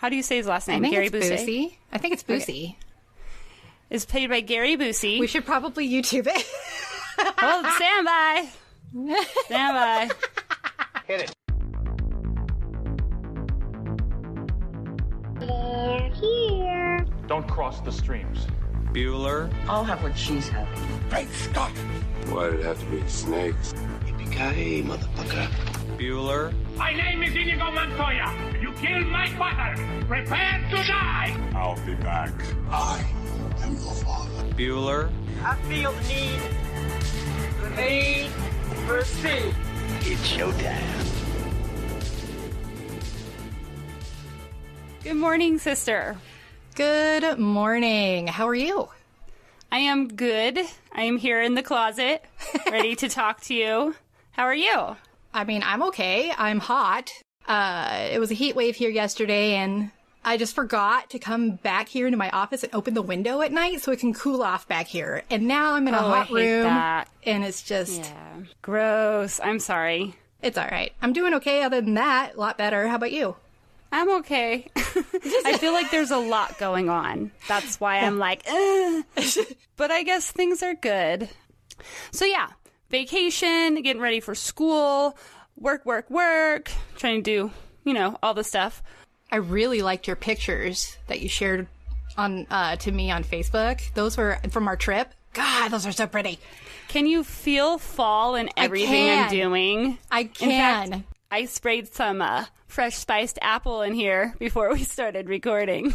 How do you say his last name? I think Gary it's Busey? Busey. I think it's Busey. Okay. It's played by Gary Busey. We should probably YouTube it. Hold, stand by. Stand by. Hit it. They're here. Don't cross the streams. Bueller. I'll have what she's having. Great Scott! Why did it have to be snakes? Yippee-ki-yay, motherfucker. Bueller. My name is Inigo Montoya. You killed my father. Prepare to die. I'll be back. I am your father. Bueller. I feel the need for speed. It's showtime. Good morning, sister. Good morning. How are you? I am good. I am here in the closet, ready to talk to you. How are you? I mean, I'm okay. I'm hot. It was a heat wave here yesterday, and I just forgot to come back here into my office and open the window at night so it can cool off back here. And now I'm in a hot room, and it's just... Yeah. Gross. I'm sorry. It's all right. I'm doing okay other than that. A lot better. How about you? I'm okay. I feel like there's a lot going on. That's why I'm like, ugh. But I guess things are good. So yeah, vacation, getting ready for school, work, trying to do, all the stuff. I really liked your pictures that you shared on to me on Facebook. Those were from our trip. God, those are so pretty. Can you feel fall in everything I'm doing? I can. In fact, I sprayed some fresh spiced apple in here before we started recording.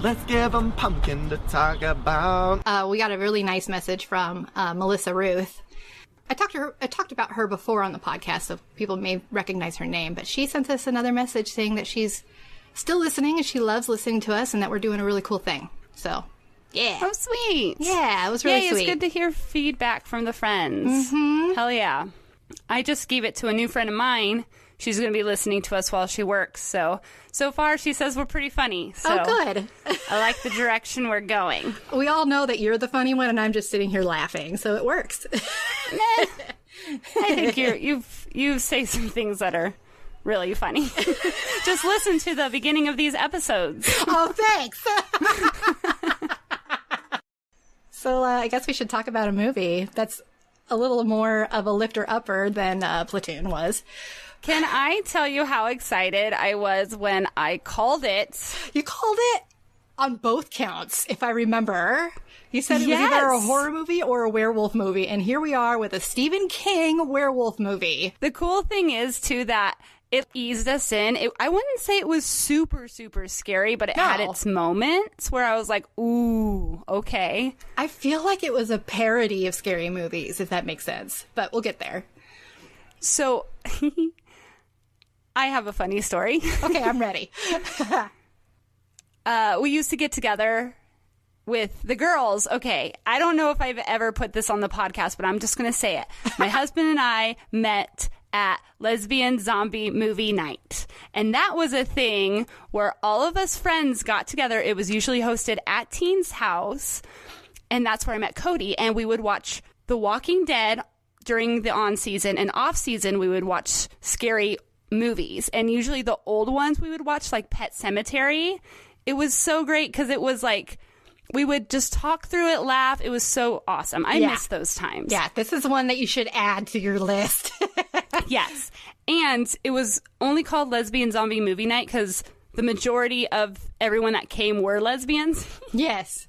Let's give them pumpkin to talk about. We got a really nice message from Melissa Ruth. I talked about her before on the podcast, so people may recognize her name, but she sent us another message saying that she's still listening and she loves listening to us and that we're doing a really cool thing. So, yeah. Oh, sweet. Yeah, it was really sweet. It's good to hear feedback from the friends. Mm-hmm. Hell yeah. I just gave it to a new friend of mine. She's going to be listening to us while she works. So far, she says we're pretty funny. So oh, good. I like the direction we're going. We all know that you're the funny one, and I'm just sitting here laughing, so it works. I think you say some things that are really funny. Just listen to the beginning of these episodes. Oh, thanks. So I guess we should talk about a movie that's a little more of a lifter-upper than Platoon was. Can I tell you how excited I was when I called it? You called it on both counts, if I remember. You said it was either a horror movie or a werewolf movie, and here we are with a Stephen King werewolf movie. The cool thing is, too, that it eased us in. I wouldn't say it was super, super scary, but it had its moments where I was like, ooh, okay. I feel like it was a parody of scary movies, if that makes sense, but we'll get there. So... I have a funny story. Okay, I'm ready. We used to get together with the girls. Okay, I don't know if I've ever put this on the podcast, but I'm just going to say it. My husband and I met at Lesbian Zombie Movie Night. And that was a thing where all of us friends got together. It was usually hosted at Teen's house. And that's where I met Cody. And we would watch The Walking Dead during the on-season. And off-season, we would watch scary movies, and usually the old ones we would watch, like Pet Sematary. It was so great because it was like we would just talk through it, laugh. It was so awesome. I miss those times. Yeah, this is one that you should add to your list. Yes, and it was only called Lesbian Zombie Movie Night because the majority of everyone that came were lesbians. Yes,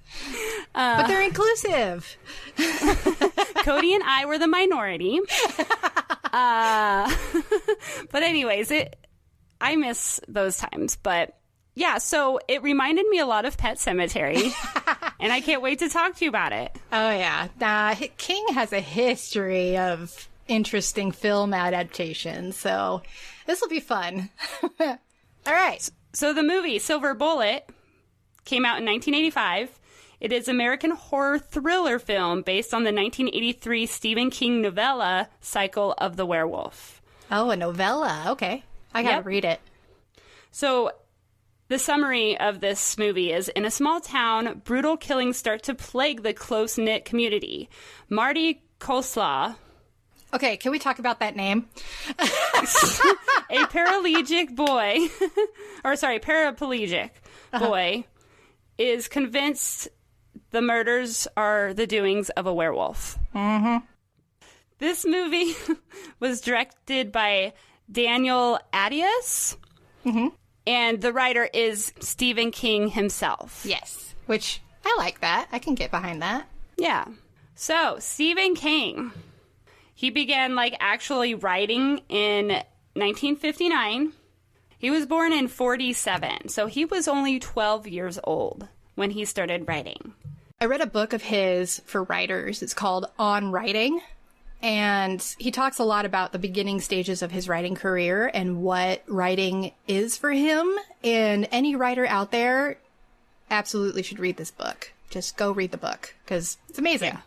but they're inclusive. Cody and I were the minority. But anyways, I miss those times. But yeah, so it reminded me a lot of Pet Sematary, and I can't wait to talk to you about it. Oh yeah, King has a history of interesting film adaptations, so this will be fun. All right. So the movie Silver Bullet came out in 1985. It is an American horror thriller film based on the 1983 Stephen King novella cycle of The Werewolf. Oh, a novella. Okay. I gotta read it. So the summary of this movie is, in a small town, brutal killings start to plague the close-knit community. Marty Koslaw. Okay, can we talk about that name? A paraplegic boy, boy, is convinced the murders are the doings of a werewolf. Mm-hmm. This movie was directed by Daniel Adias, and the writer is Stephen King himself. Yes, which I like that. I can get behind that. Yeah. So, Stephen King, he began, actually writing in 1959. He was born in 1947, so he was only 12 years old when he started writing. I read a book of his for writers. It's called On Writing. And he talks a lot about the beginning stages of his writing career and what writing is for him. And any writer out there absolutely should read this book. Just go read the book because it's amazing. Yeah.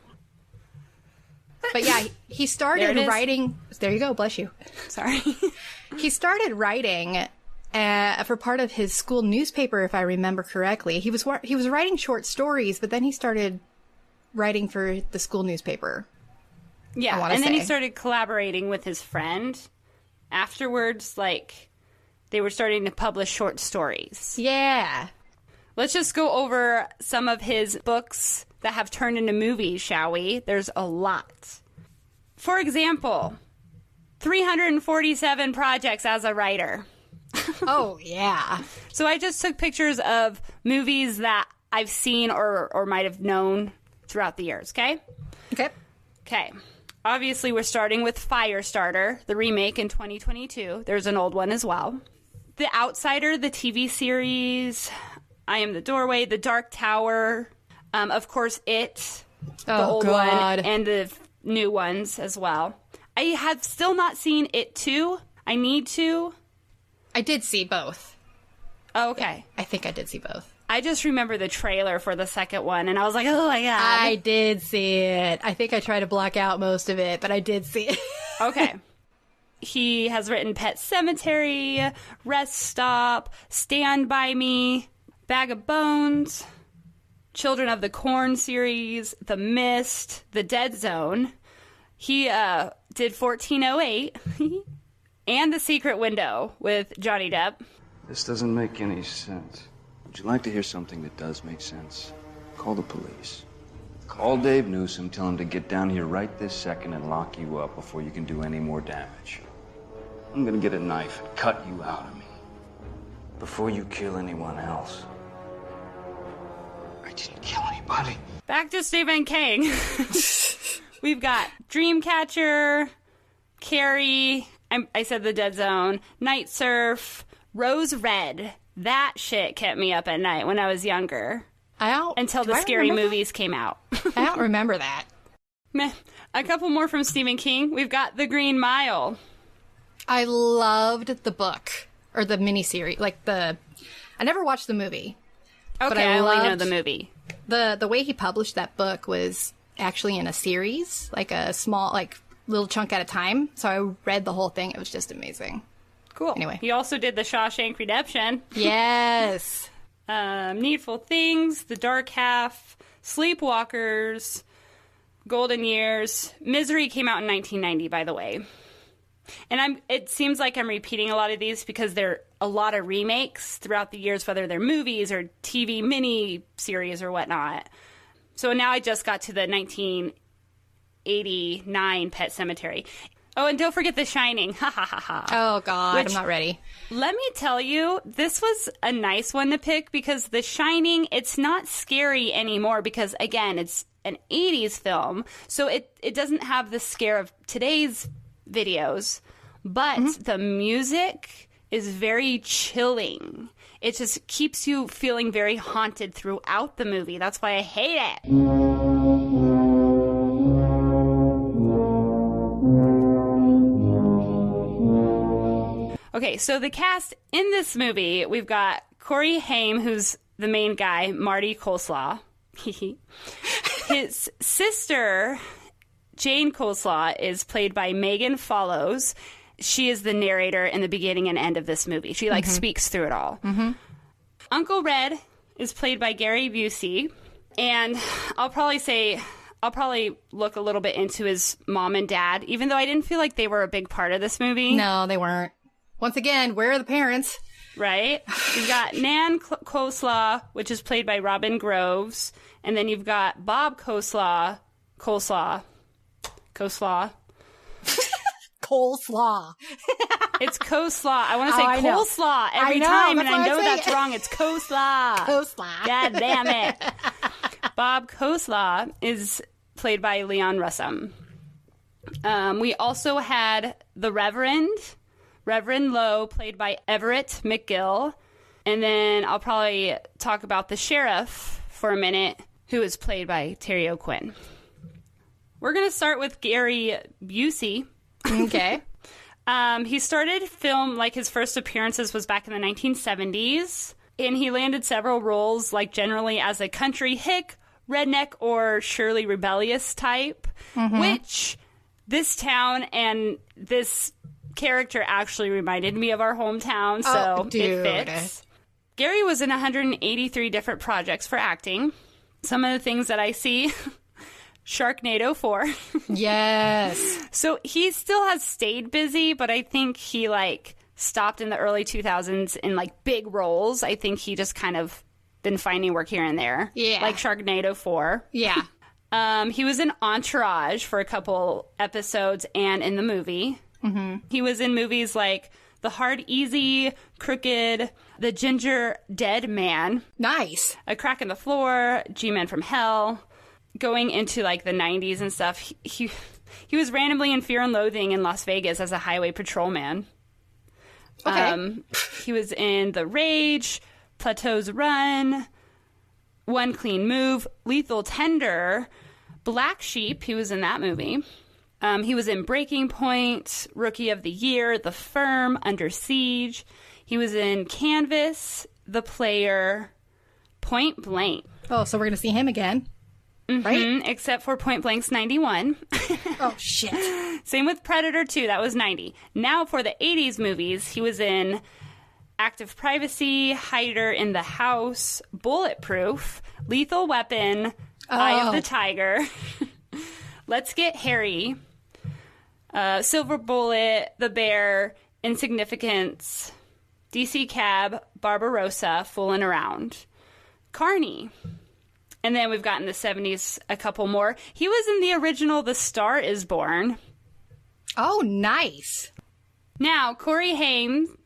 But yeah, he started writing. There you go. Bless you. Sorry. He started writing for part of his school newspaper, if I remember correctly. He was writing short stories, but then he started writing for the school newspaper. Yeah, and then he started collaborating with his friend. Afterwards, they were starting to publish short stories. Yeah. Let's just go over some of his books that have turned into movies, shall we? There's a lot. For example, 347 projects as a writer. Oh, yeah. So I just took pictures of movies that I've seen or might have known throughout the years, okay? Okay. Obviously, we're starting with Firestarter, the remake in 2022. There's an old one as well. The Outsider, the TV series. I Am the Doorway, The Dark Tower. Of course, It, the old one, and the new ones as well. I have still not seen It 2. I need to. I did see both. Oh, okay. Yeah, I think I did see both. I just remember the trailer for the second one, and I was like, oh my God. I did see it. I think I tried to block out most of it, but I did see it. Okay. He has written Pet Sematary, Rest Stop, Stand By Me, Bag of Bones, Children of the Corn series, The Mist, The Dead Zone. He did 1408 and The Secret Window with Johnny Depp. This doesn't make any sense. Would you like to hear something that does make sense? Call the police. Call Dave Newsom, tell him to get down here right this second and lock you up before you can do any more damage. I'm gonna get a knife and cut you out of me before you kill anyone else. I didn't kill anybody. Back to Stephen King. We've got Dreamcatcher, Carrie, I said The Dead Zone, Night Surf, Rose Red. That shit kept me up at night when I was younger. Until the scary movies came out. I don't remember that. Meh. A couple more from Stephen King. We've got The Green Mile. I loved the book, or the miniseries. I never watched the movie. Okay, but I only know the movie. The way he published that book was actually in a series, a small, little chunk at a time. So I read the whole thing. It was just amazing. Cool. Anyway. He also did The Shawshank Redemption. Yes. Needful Things, The Dark Half, Sleepwalkers, Golden Years. Misery came out in 1990, by the way. And it seems like I'm repeating a lot of these because there are a lot of remakes throughout the years, whether they're movies or TV mini series or whatnot. So now I just got to the 1989 Pet Sematary. Oh, and don't forget The Shining. Ha ha ha ha. Oh, God. I'm not ready. Let me tell you, this was a nice one to pick because The Shining, it's not scary anymore because, again, it's an 80s film. So it doesn't have the scare of today's videos. But the music is very chilling. It just keeps you feeling very haunted throughout the movie. That's why I hate it. Okay, so the cast in this movie, we've got Corey Haim, who's the main guy, Marty Coleslaw. His sister, Jane Coleslaw, is played by Megan Follows. She is the narrator in the beginning and end of this movie. She, speaks through it all. Uncle Red is played by Gary Busey. And I'll probably say I'll probably look a little bit into his mom and dad, even though I didn't feel like they were a big part of this movie. No, they weren't. Once again, where are the parents? Right? You've got Nan Coleslaw, which is played by Robin Groves. And then you've got Bob Coleslaw. Coleslaw. It's coleslaw. I want to say coleslaw every time, and I know that's wrong. It's coleslaw. Coleslaw. God damn it. Bob Coleslaw is played by Leon Russum. We also had the Reverend Lowe, played by Everett McGill. And then I'll probably talk about the sheriff for a minute, who is played by Terry O'Quinn. We're going to start with Gary Busey. Okay. He started film, like his first appearances was back in the 1970s, and he landed several roles, like generally as a country hick, redneck, or Shirley Rebellious type, which this town and this character actually reminded me of our hometown, so it fits. Gary was in 183 different projects for acting. Some of the things that I see... Sharknado 4. Yes. So he still has stayed busy, but I think he, like, stopped in the early 2000s in, like, big roles. I think he just kind of been finding work here and there. Yeah. Like Sharknado 4. Yeah. He was in Entourage for a couple episodes and in the movie. Mm-hmm. He was in movies like The Hard Easy, Crooked, The Ginger Dead Man. Nice. A Crack in the Floor, G-Men from Hell. Going into, like, the 90s and stuff, he was randomly in Fear and Loathing in Las Vegas as a highway patrolman. Okay. He was in The Rage, Plateau's Run, One Clean Move, Lethal Tender, Black Sheep. He was in that movie. He was in Breaking Point, Rookie of the Year, The Firm, Under Siege. He was in Canvas, The Player, Point Blank. Oh, so we're going to see him again. Right? Except for Point Blank's 91. Oh, shit. Same with Predator 2. That was 90. Now for the 80s movies, he was in Active Privacy, Hider in the House, Bulletproof, Lethal Weapon, Eye of the Tiger, Let's Get Harry, Silver Bullet, The Bear, Insignificance, DC Cab, Barbarossa, Foolin' Around, Carney. And then we've got in the 70s a couple more. He was in the original The Star is Born. Oh, nice. Now, Corey Haim,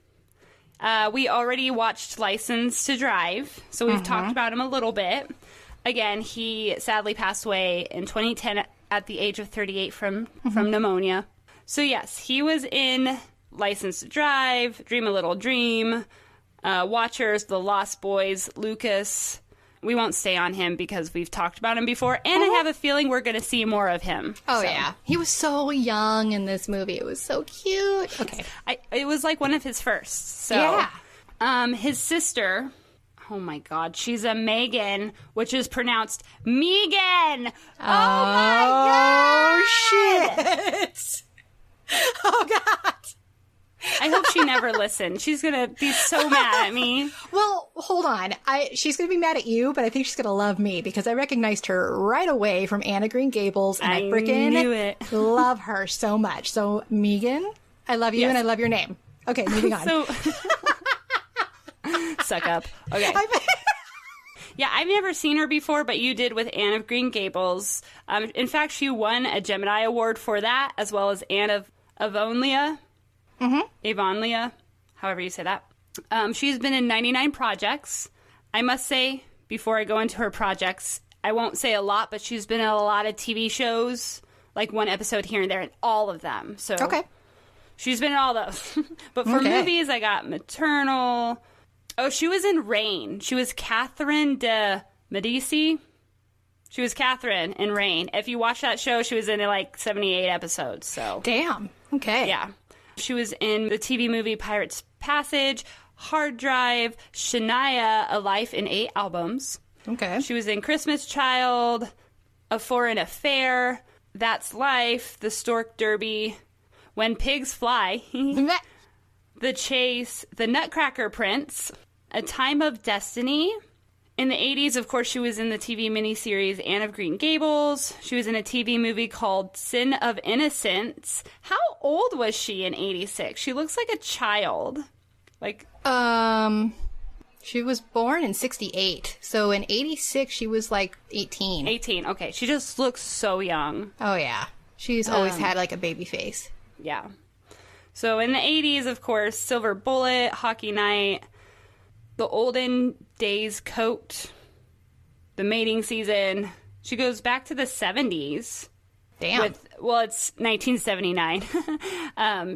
we already watched License to Drive, so we've talked about him a little bit. Again, he sadly passed away in 2010 at the age of 38 from pneumonia. So yes, he was in License to Drive, Dream a Little Dream, Watchers, The Lost Boys, Lucas. We won't stay on him because we've talked about him before, and I have a feeling we're going to see more of him. Oh, yeah. He was so young in this movie. It was so cute. Okay. It was like one of his first. So, yeah. His sister, oh my God, she's a Megan, which is pronounced Megan. Oh my God. Oh, shit. Oh, God. I hope she never listened. She's going to be so mad at me. Well, hold on. She's going to be mad at you, but I think she's going to love me because I recognized her right away from Anne of Green Gables, and I freaking love her so much. So, Megan, I love you, and I love your name. Okay, moving on. So, suck up. Okay. Yeah, I've never seen her before, but you did with Anne of Green Gables. In fact, she won a Gemini Award for that, as well as Anne of Avonlea. Avonlea, however you say that. She's been in 99 projects. I must say, before I go into her projects, I won't say a lot, but she's been in a lot of TV shows, like one episode here and there, and all of them. So she's been in all those. But for movies, I got Maternal. Oh, she was in Rain. She was Catherine de Medici. She was Catherine in Rain. If you watch that show, she was in like 78 episodes. So damn. Okay. Yeah. She was in the TV movie Pirate's Passage, Hard Drive, Shania, A Life in 8 Albums. Okay. She was in Christmas Child, A Foreign Affair, That's Life, The Stork Derby, When Pigs Fly, The Chase, The Nutcracker Prince, A Time of Destiny, In the 80s, of course, she was in the TV miniseries Anne of Green Gables. She was in a TV movie called Sin of Innocence. How old was she in 86? She looks like a child. She was born in 68. So in 86, she was like 18. 18, okay. She just looks so young. Oh, yeah. She's always had like a baby face. Yeah. So in the 80s, of course, Silver Bullet, Hockey Night, The Olden Days Coat, The Mating Season. She goes back to the 70s. Damn. It's 1979.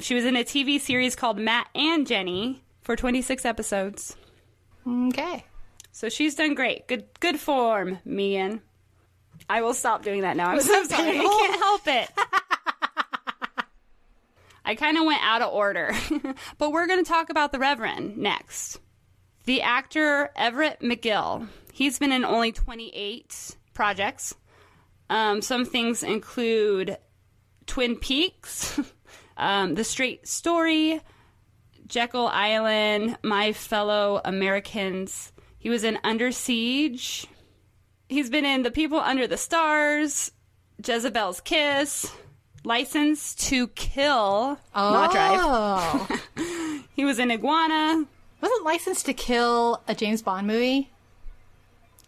She was in a TV series called Matt and Jenny for 26 episodes. Okay. So she's done great. Good form, Megan. I will stop doing that now. I'm so sorry. I can't help it. I kind of went out of order. But we're going to talk about the Reverend next. The actor Everett McGill. He's been in only 28 projects. Some things include Twin Peaks, The Straight Story, Jekyll Island, My Fellow Americans. He was in Under Siege. He's been in The People Under the Stars, Jezebel's Kiss, License to Kill, not Drive. He was in Iguana. Wasn't License to Kill a James Bond movie?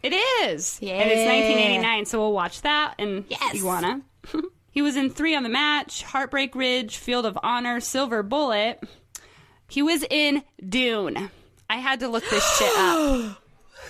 It is. Yeah. And it's 1989, so we'll watch that and Iguana. He was in 3 on the Match, Heartbreak Ridge, Field of Honor, Silver Bullet. He was in Dune. I had to look this shit up.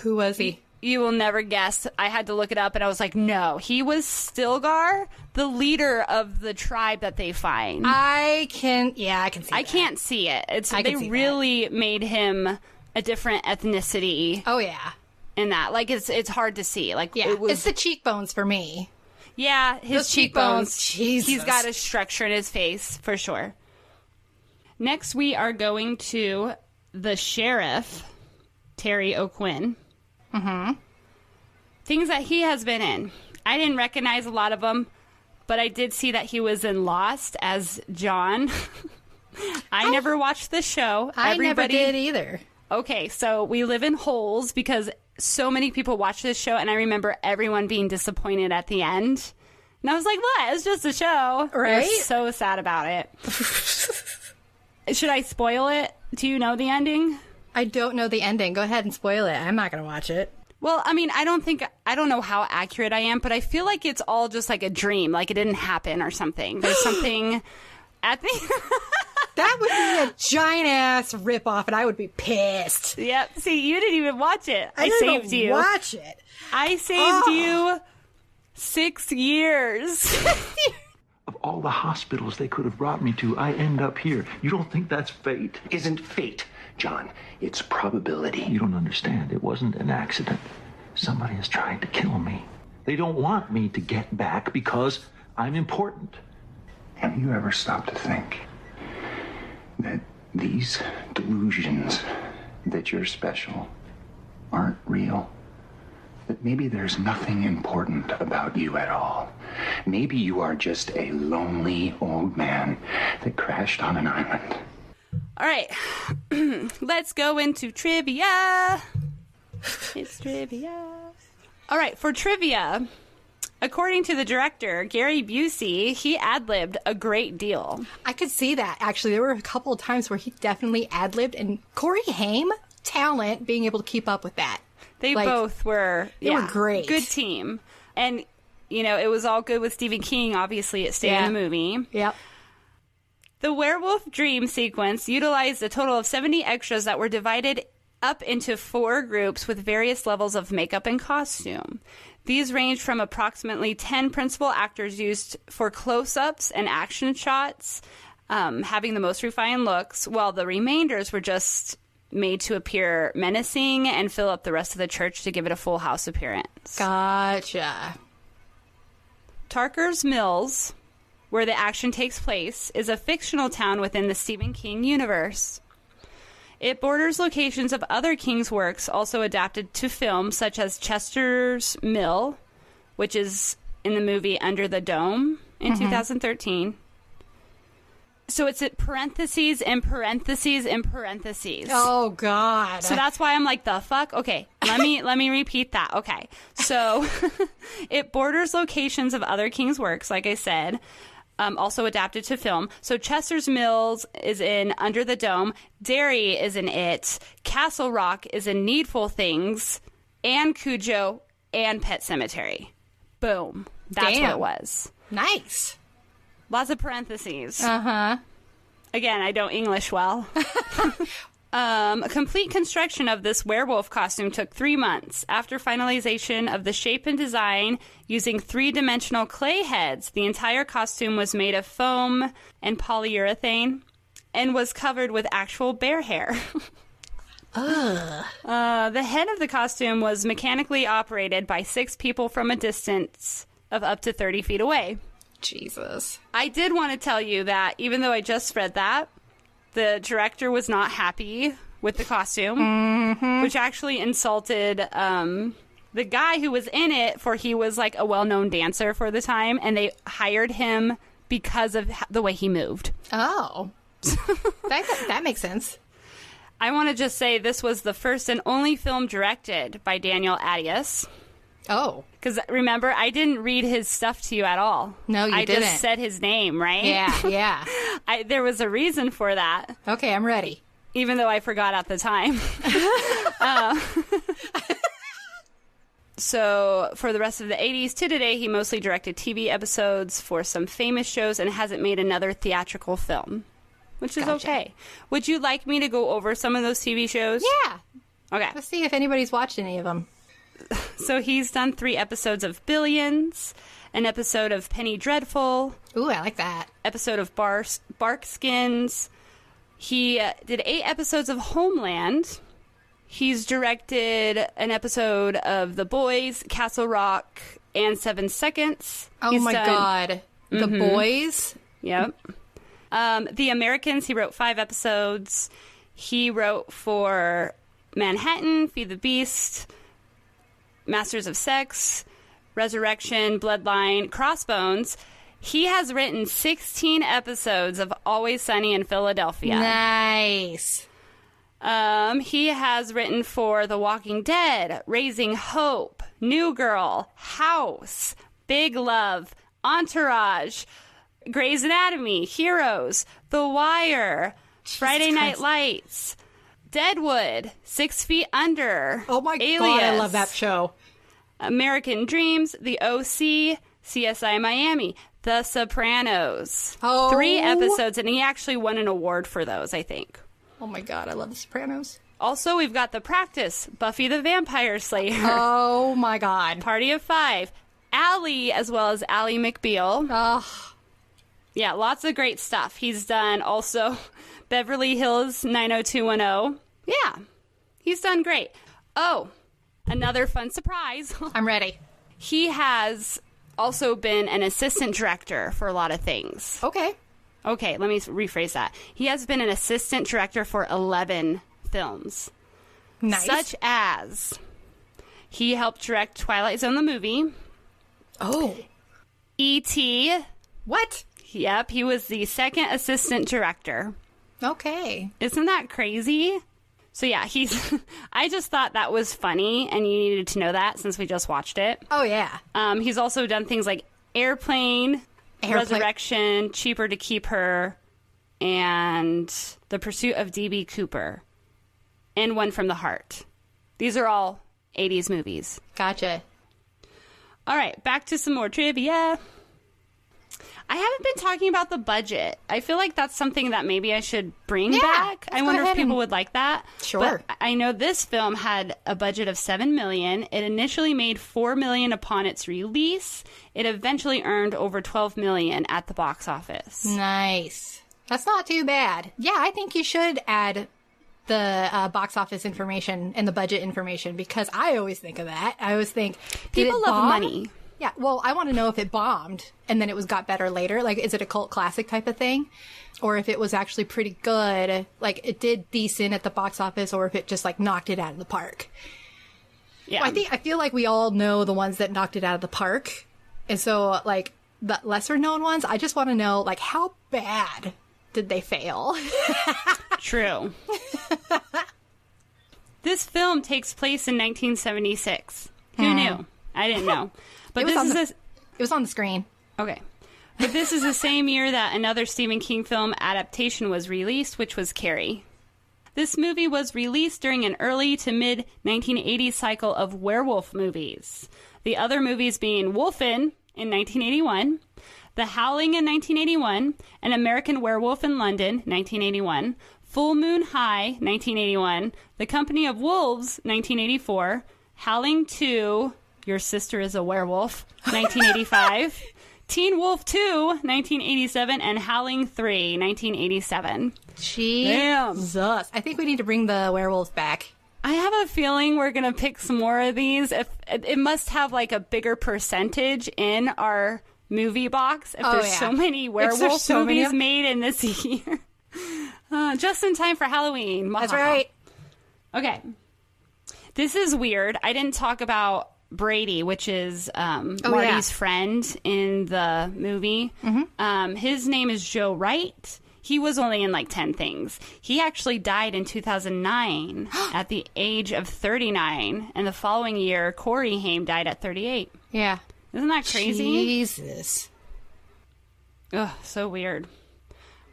Who was he? You will never guess. I had to look it up, and I was like, no. He was Stilgar, the leader of the tribe that they find. I can see I can't see it. They really made him a different ethnicity. Oh, yeah. In that. Like, it's hard to see. Like, yeah, it's the cheekbones for me. Yeah, his cheekbones. Jesus. He's got a structure in his face, for sure. Next, we are going to the sheriff, Terry O'Quinn. Mm-hmm. Things that he has been in. I didn't recognize a lot of them, but I did see that he was in Lost as John. I never watched the show. I never did either. Okay, so we live in holes because so many people watch this show, and I remember everyone being disappointed at the end. And I was like, what? It's just a show. Right? I was so sad about it. Should I spoil it? Do you know the ending? I don't know the ending. Go ahead and spoil it. I'm not going to watch it. Well, I mean, I don't know how accurate I am, but I feel like it's all just like a dream, like it didn't happen or something. There's something at the... That would be a giant-ass ripoff, and I would be pissed. Yep. See, you didn't even watch it. I saved you. Watch it. I saved you 6 years. Of all the hospitals they could have brought me to, I end up here. You don't think that's fate? Isn't fate, John. It's probability. You don't understand. It wasn't an accident. Somebody is trying to kill me. They don't want me to get back because I'm important. Have you ever stopped to think that these delusions that you're special aren't real? That maybe there's nothing important about you at all. Maybe you are just a lonely old man that crashed on an island. All right, let's go into trivia. It's trivia. All right, for trivia, according to the director, Gary Busey, he ad-libbed a great deal. I could see that, actually. There were a couple of times where he definitely ad-libbed, and Corey Haim, talent, being able to keep up with that. They both were... They were great. Good team. And, you know, it was all good with Stephen King. Obviously, it stayed in the movie. Yep. The werewolf dream sequence utilized a total of 70 extras that were divided up into 4 groups with various levels of makeup and costume. These ranged from approximately 10 principal actors used for close-ups and action shots, having the most refined looks, while the remainders were just made to appear menacing and fill up the rest of the church to give it a full house appearance. Gotcha. Tarker's Mills, where the action takes place, is a fictional town within the Stephen King universe. It borders locations of other King's works also adapted to film, such as Chester's Mill, which is in the movie Under the Dome in 2013. So it's at parentheses and parentheses and parentheses. Oh, God. So that's why I'm like, the fuck? Okay, let me repeat that. Okay. So it borders locations of other King's works, like I said, also adapted to film. So Chester's Mills is in Under the Dome. Derry is in It. Castle Rock is in Needful Things. And Cujo and Pet Sematary. Boom. That's what it was. Nice. Lots of parentheses. Uh-huh. Again, I don't English well. A complete construction of this werewolf costume took 3 months. After finalization of the shape and design using 3-dimensional clay heads, the entire costume was made of foam and polyurethane and was covered with actual bear hair. The head of the costume was mechanically operated by 6 people from a distance of up to 30 feet away. Jesus. I did want to tell you that even though I just read that, the director was not happy with the costume, which actually insulted the guy who was in it, for he was like a well-known dancer for the time, and they hired him because of the way he moved. Oh. that makes sense. I want to just say this was the first and only film directed by Daniel Attias. Oh. Because remember, I didn't read his stuff to you at all. No, you didn't. I just said his name, right? Yeah. There was a reason for that. Okay, I'm ready. Even though I forgot at the time. So for the rest of the 80s to today, he mostly directed TV episodes for some famous shows and hasn't made another theatrical film, which is okay. Would you like me to go over some of those TV shows? Yeah. Okay. Let's see if anybody's watched any of them. So he's done 3 episodes of Billions, an episode of Penny Dreadful. Ooh, I like that. Episode of Barkskins. He did 8 episodes of Homeland. He's directed an episode of The Boys, Castle Rock, and 7 Seconds. Oh my God. The Boys? Yep. The Americans, he wrote 5 episodes. He wrote for Manhattan, Feed the Beast, Masters of Sex, Resurrection, Bloodline, Crossbones. He has written 16 episodes of Always Sunny in Philadelphia. Nice. He has written for The Walking Dead, Raising Hope, New Girl, House, Big Love, Entourage, Grey's Anatomy, Heroes, The Wire, Friday Night Lights, Deadwood, 6 Feet Under. Oh my Alias, God, I love that show. American Dreams, The OC, CSI Miami, The Sopranos. Oh. 3 episodes, and he actually won an award for those, I think. Oh my God, I love The Sopranos. Also, we've got The Practice, Buffy the Vampire Slayer. Oh my God. Party of 5, Ally, as well as Ally McBeal. Oh. Yeah, lots of great stuff. He's done also Beverly Hills 90210. Yeah, he's done great. Oh, another fun surprise. I'm ready. He has also been an assistant director for a lot of things. Okay, let me rephrase that. He has been an assistant director for 11 films. Nice. Such as he helped direct Twilight Zone the movie. Oh. E.T. What? Yep, he was the second assistant director. Okay. Isn't that crazy? So yeah, I just thought that was funny, and you needed to know that since we just watched it. Oh, yeah. He's also done things like Airplane, Resurrection, Cheaper to Keep Her, and The Pursuit of D.B. Cooper, and One from the Heart. These are all 80s movies. Gotcha. All right, back to some more trivia. I haven't been talking about the budget. I feel like that's something that maybe I should bring back. I wonder if people would like that. Sure. But I know this film had a budget of $7 million. It initially made $4 million upon its release. It eventually earned over $12 million at the box office. Nice. That's not too bad. Yeah, I think you should add the box office information and the budget information, because I always think of that. I always think, people love money. Yeah, well, I want to know if it bombed and then it got better later. Like, is it a cult classic type of thing? Or if it was actually pretty good, like it did decent at the box office, or if it just like knocked it out of the park. Yeah. Well, I feel like we all know the ones that knocked it out of the park. And so like the lesser known ones, I just want to know like how bad did they fail. True. This film takes place in 1976. Who knew? I didn't know. But it was on the screen. Okay. But this is the same year that another Stephen King film adaptation was released, which was Carrie. This movie was released during an early to mid-1980s cycle of werewolf movies. The other movies being Wolfen in 1981, The Howling in 1981, An American Werewolf in London, 1981, Full Moon High, 1981, The Company of Wolves, 1984, Howling 2, Your Sister is a Werewolf, 1985, Teen Wolf 2, 1987, and Howling 3, 1987. Jesus. I think we need to bring the werewolves back. I have a feeling we're going to pick some more of these. If it must have like a bigger percentage in our movie box if there's so many werewolf movies made in this year. Just in time for Halloween. That's right. Okay. This is weird. I didn't talk about Brady, which is Marty's friend in the movie. Mm-hmm. His name is Joe Wright. He was only in like 10 things. He actually died in 2009 at the age of 39. And the following year, Corey Haim died at 38. Yeah. Isn't that crazy? Jesus. Ugh, so weird.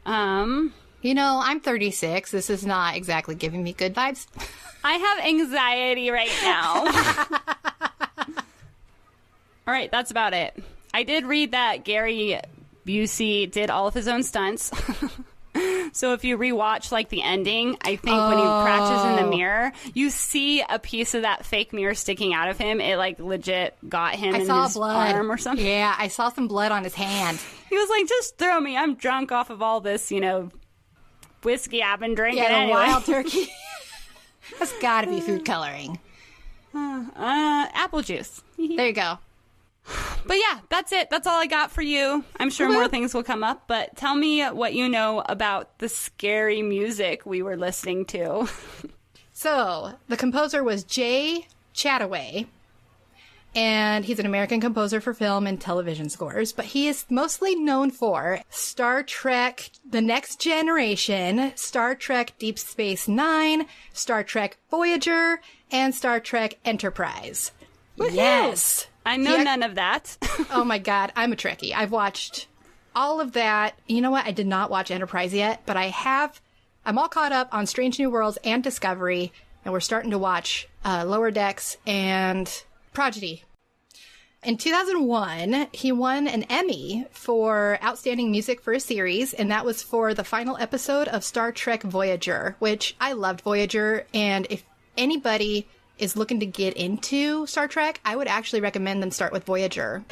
You know, I'm 36. This is not exactly giving me good vibes. I have anxiety right now. All right, that's about it. I did read that Gary Busey did all of his own stunts. So if you rewatch like the ending, I think when he crouches in the mirror, you see a piece of that fake mirror sticking out of him. It like legit got him in his arm or something. Yeah, I saw some blood on his hand. He was like, just throw me. I'm drunk off of all this, whiskey I've been drinking anyway. Wild turkey. That's got to be food coloring. Apple juice. There you go. But yeah, that's it. That's all I got for you. I'm sure more things will come up, but tell me what you know about the scary music we were listening to. So, the composer was Jay Chataway, and he's an American composer for film and television scores, but he is mostly known for Star Trek The Next Generation, Star Trek Deep Space Nine, Star Trek Voyager, and Star Trek Enterprise. Woo-hoo! Yes! I know none of that. Oh my God, I'm a Trekkie. I've watched all of that. You know what? I did not watch Enterprise yet, but I'm all caught up on Strange New Worlds and Discovery, and we're starting to watch Lower Decks and Prodigy. In 2001, he won an Emmy for Outstanding Music for a Series, and that was for the final episode of Star Trek Voyager, which I loved Voyager, and if anybody is looking to get into Star Trek, I would actually recommend them start with Voyager.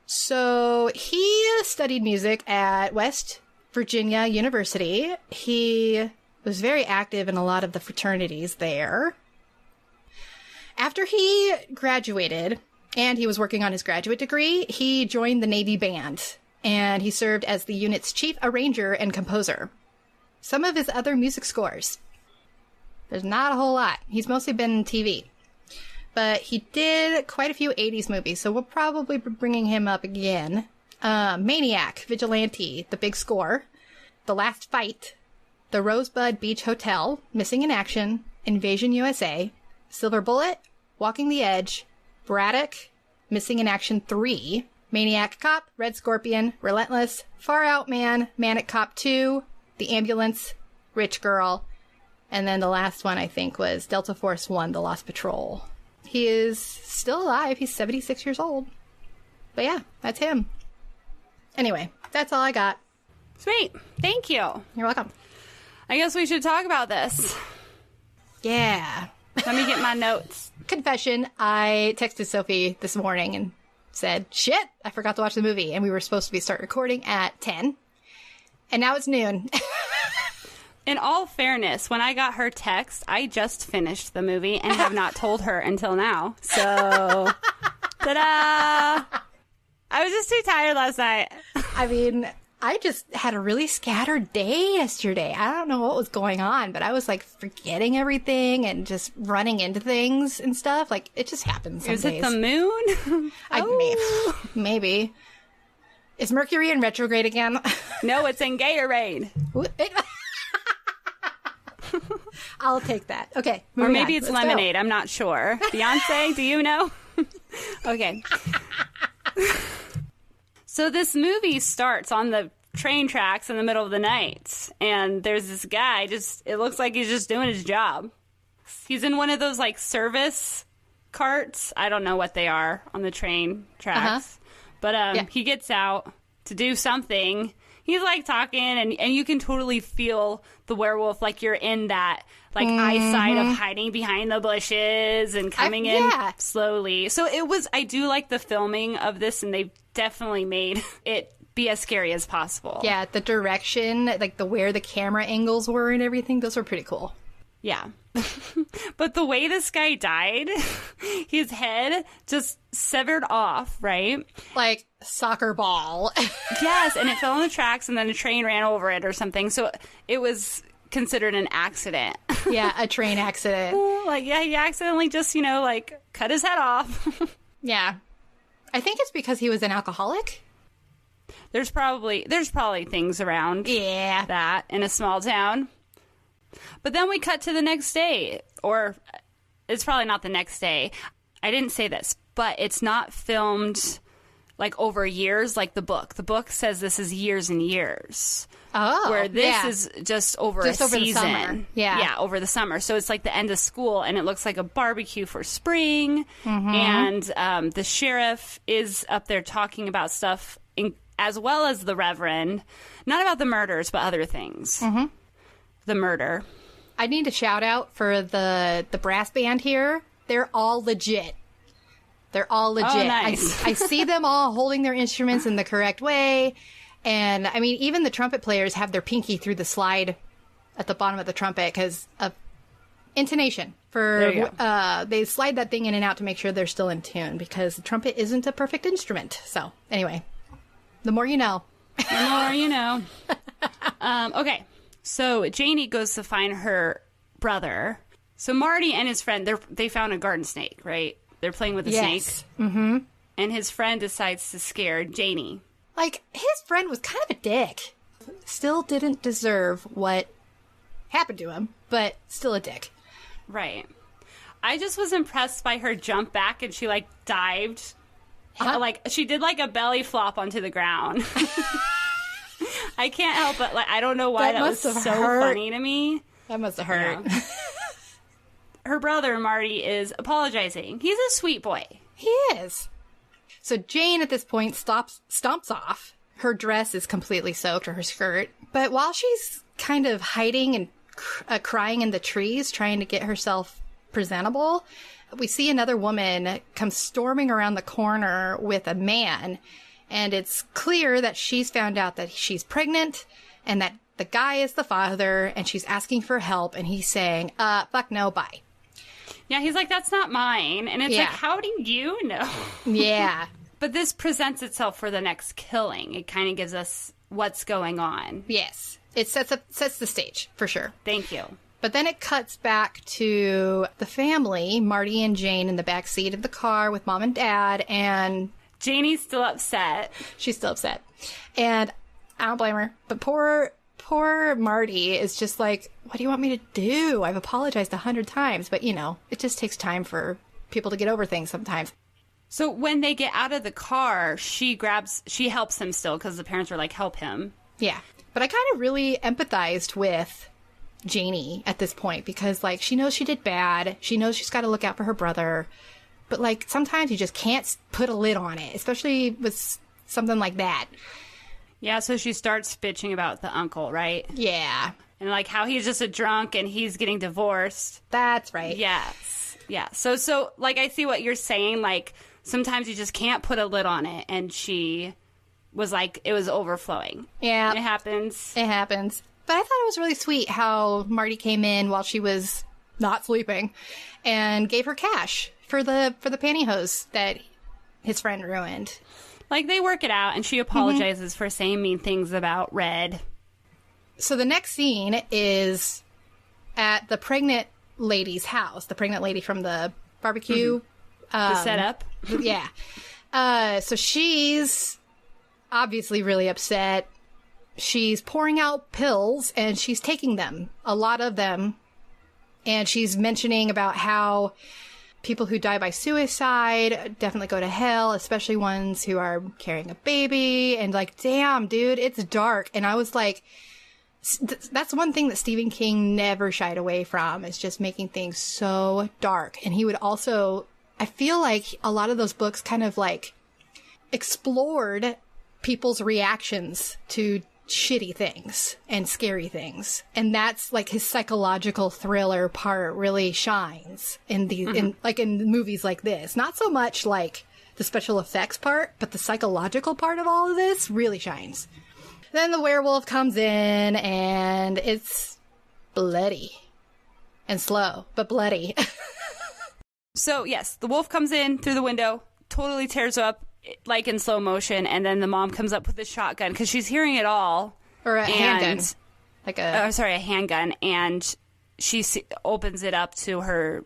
So he studied music at West Virginia University. He was very active in a lot of the fraternities there. After he graduated, and he was working on his graduate degree, he joined the Navy Band, and he served as the unit's chief arranger and composer. Some of his other music scores. There's not a whole lot. He's mostly been in TV. But he did quite a few 80s movies, so we'll probably be bringing him up again. Maniac, Vigilante, The Big Score, The Last Fight, The Rosebud Beach Hotel, Missing in Action, Invasion USA, Silver Bullet, Walking the Edge, Braddock, Missing in Action 3, Maniac Cop, Red Scorpion, Relentless, Far Out Man, Manic Cop 2, The Ambulance, Rich Girl, and then the last one I think was Delta Force 1, The Lost Patrol. He is still alive. He's 76 years old. But yeah, that's him. Anyway, that's all I got. Sweet. Thank you. You're welcome. I guess we should talk about this. Yeah. Let me get my notes. Confession, I texted Sophie this morning and said, shit, I forgot to watch the movie. And we were supposed to start recording at 10. And now it's noon. In all fairness, when I got her text, I just finished the movie and have not told her until now. So, ta-da! I was just too tired last night. I mean, I just had a really scattered day yesterday. I don't know what was going on, but I was like forgetting everything and just running into things and stuff. Like, it just happens some Is days. it the moon? Maybe. Is Mercury in retrograde again? No, it's in Gatorade. I'll take that. Okay. Or maybe on. it's Let's lemonade. go. I'm not sure. Beyonce, do you know? Okay. So this movie starts on the train tracks in the middle of the night. And there's this guy, it looks like he's just doing his job. He's in one of those, like, service carts. I don't know what they are on the train tracks. But he gets out to do something. He's, like, talking, and you can totally feel the werewolf, like you're in that, like, eyesight of hiding behind the bushes and coming in slowly. So I do like the filming of this, and they definitely made it be as scary as possible. Yeah, the direction, like where the camera angles were and everything, those were pretty cool. Yeah. But the way this guy died, his head just severed off, right? Like soccer ball. Yes, and it fell on the tracks, and then a train ran over it or something. So it was considered an accident. Yeah, a train accident. He accidentally just, like, cut his head off. Yeah. I think it's because he was an alcoholic. There's probably things around that in a small town. But then we cut to the next day, or it's probably not the next day. I didn't say this, but it's not filmed like over years like the book. The book says this is years and years. Oh, where this is just over a season. The summer. Yeah, over the summer. So it's like the end of school, and it looks like a barbecue for spring. And the sheriff is up there talking about stuff, as well as the Reverend. Not about the murders, but other things. The murder. I need a shout out for the brass band here. They're all legit. They're all legit. Oh, nice. I see them all holding their instruments in the correct way. And, I mean, even the trumpet players have their pinky through the slide at the bottom of the trumpet because of intonation. They slide that thing in and out to make sure they're still in tune because the trumpet isn't a perfect instrument. So, anyway, the more you know. The more you know. Okay, so Janie goes to find her brother. So Marty and his friend, they found a garden snake, right? They're playing with a snake. Mm-hmm. And his friend decides to scare Janie. Like, his friend was kind of a dick. Still didn't deserve what happened to him, but still a dick. Right. I just was impressed by her jump back, and she, like, dived. Like, she did, like, a belly flop onto the ground. I can't help but, like, I don't know why that was so funny to me. That must have hurt. Yeah. Her brother, Marty, is apologizing. He's a sweet boy. He is. So Jane, at this point, stomps off. Her dress is completely soaked, or her skirt. But while she's kind of hiding and crying in the trees, trying to get herself presentable, we see another woman come storming around the corner with a man. And it's clear that she's found out that she's pregnant and that the guy is the father, and she's asking for help. And he's saying, fuck no, bye. Yeah, he's like, that's not mine. And it's like, how do you know? Yeah. But this presents itself for the next killing. It kind of gives us what's going on. Yes. It sets the stage, for sure. Thank you. But then it cuts back to the family, Marty and Jane in the back seat of the car with Mom and Dad, and Janie's still upset. She's still upset. And I don't blame her. But poor Marty is just like, what do you want me to do? I've apologized 100 times. But, it just takes time for people to get over things sometimes. So when they get out of the car, she helps him still because the parents are like, help him. Yeah. But I kind of really empathized with Janie at this point because, like, she knows she did bad. She knows she's got to look out for her brother. But, like, sometimes you just can't put a lid on it, especially with something like that. Yeah, so she starts bitching about the uncle, right? Yeah. And, like, how he's just a drunk and he's getting divorced. That's right. Yes. Yeah. So, like, I see what you're saying. Like, sometimes you just can't put a lid on it. And she was like, it was overflowing. Yeah. It happens. It happens. But I thought it was really sweet how Marty came in while she was not sleeping and gave her cash for the pantyhose that his friend ruined. Like, they work it out, and she apologizes for saying mean things about Red. So the next scene is at the pregnant lady's house, the pregnant lady from the barbecue. The setup. Yeah. So she's obviously really upset. She's pouring out pills, and she's taking them, a lot of them. And she's mentioning about how people who die by suicide definitely go to hell, especially ones who are carrying a baby. And like, damn, dude, it's dark. And I was like, that's one thing that Stephen King never shied away from, is just making things so dark. And he would also, I feel like a lot of those books kind of like explored people's reactions to shitty things and scary things, and that's like his psychological thriller part really shines in the in movies like this. Not so much like the special effects part, but the psychological part of all of this really shines. Then the werewolf comes in, and it's bloody and slow, but bloody. So yes, the wolf comes in through the window, totally tears her up, like in slow motion, and then the mom comes up with a shotgun because she's hearing it all. Or a handgun. Like a handgun, and she opens it up to her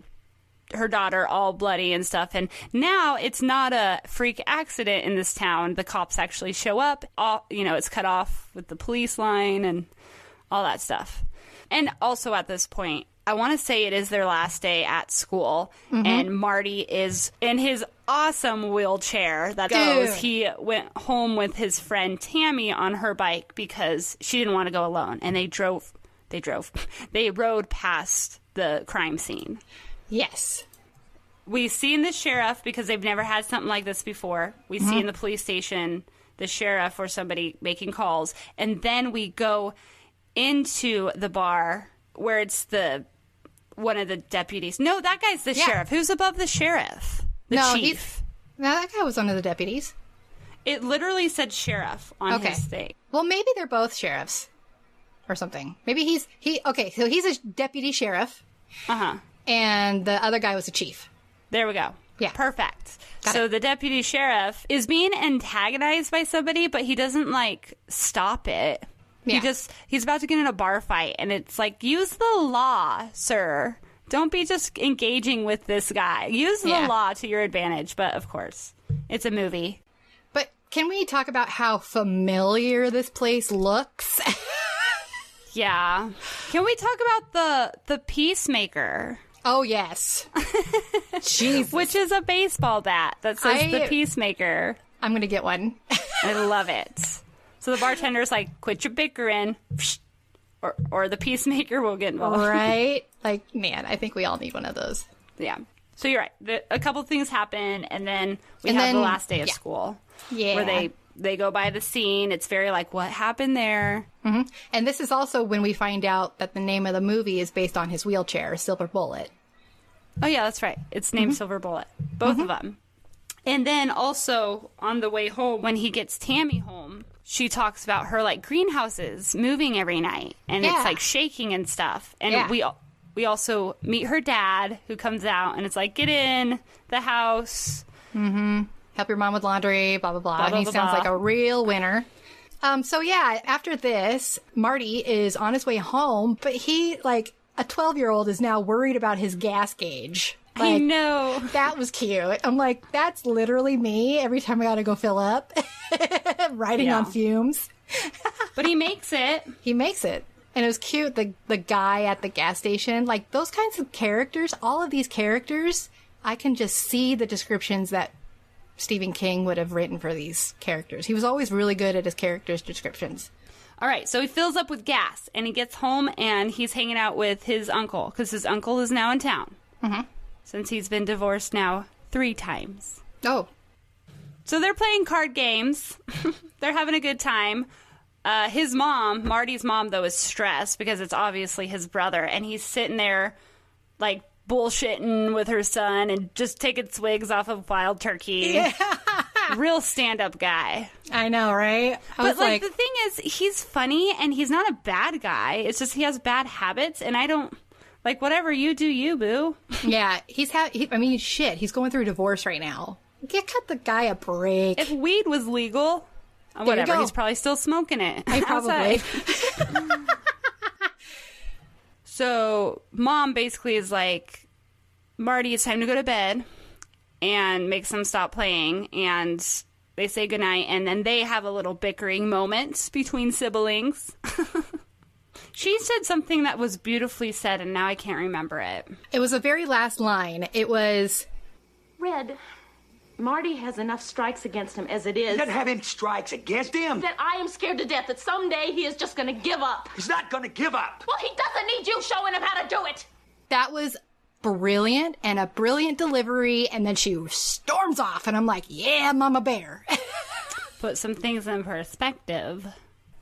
daughter, all bloody and stuff. And now it's not a freak accident in this town. The cops actually show up. It's cut off with the police line and all that stuff. And also at this point, I want to say it is their last day at school, and Marty is in his awesome wheelchair that goes. He went home with his friend Tammy on her bike because she didn't want to go alone, and they rode past the crime scene. Yes. We see in the sheriff, because they've never had something like this before. We see in the police station the sheriff or somebody making calls, and then we go into the bar where it's one of the deputies. No, that guy's the sheriff. Who's above the sheriff? The chief. No, that guy was one of the deputies. It literally said sheriff on his thing. Well, maybe they're both sheriffs or something. Maybe so he's a deputy sheriff. And the other guy was a chief. There we go. Yeah. Perfect. So the deputy sheriff is being antagonized by somebody, but he doesn't stop it. Yeah. He's about to get in a bar fight, and it's like, use the law, sir. Don't be just engaging with this guy. Use the law to your advantage. But of course, it's a movie. But can we talk about how familiar this place looks? Yeah. Can we talk about the Peacemaker? Oh, yes. Jesus. Which is a baseball bat that says the Peacemaker. I'm going to get one. I love it. So the bartender's like, quit your bickering, or the Peacemaker will get involved. Right? Like, man, I think we all need one of those. Yeah. So you're right. A couple things happen, and then we have the last day of school. Yeah. Where they go by the scene. It's very like, what happened there? And this is also when we find out that the name of the movie is based on his wheelchair, Silver Bullet. Oh, yeah, that's right. It's named Silver Bullet. Both of them. And then also on the way home, when he gets Tammy home, she talks about her greenhouses moving every night, and it's shaking and stuff. And we also meet her dad, who comes out, and it's like, get in the house. Help your mom with laundry, blah, blah, blah. Blah, blah, and he blah, sounds blah. like a real winner. So yeah, after this, Marty is on his way home, but he, a 12-year-old is now worried about his gas gauge. I know. That was cute. I'm like, that's literally me every time I gotta go fill up. Riding on fumes. But he makes it. He makes it. And it was cute, the guy at the gas station. Like, those kinds of characters, all of these characters, I can just see the descriptions that Stephen King would have written for these characters. He was always really good at his characters' descriptions. All right, so he fills up with gas, and he gets home, and he's hanging out with his uncle, because his uncle is now in town. Since he's been divorced now 3 times. Oh. So they're playing card games. They're having a good time. His mom, Marty's mom, though, is stressed because it's obviously his brother, and he's sitting there, bullshitting with her son and just taking swigs off of wild turkey. Yeah. Real stand-up guy. I know, right? But the thing is, he's funny, and he's not a bad guy. It's just he has bad habits, and I don't... whatever you do, you, boo. Yeah, he's going through a divorce right now. cut the guy a break. If weed was legal, whatever, he's probably still smoking it. Probably. So Mom basically is like, Marty, it's time to go to bed, and makes them stop playing, and they say goodnight, and then they have a little bickering moment between siblings. She said something that was beautifully said, and now I can't remember it. It was the very last line. It was... Red, Marty has enough strikes against him as it is. He doesn't have any strikes against him. That I am scared to death that someday he is just going to give up. He's not going to give up. Well, he doesn't need you showing him how to do it. That was brilliant, and a brilliant delivery, and then she storms off, and I'm like, yeah, Mama Bear. Put some things in perspective.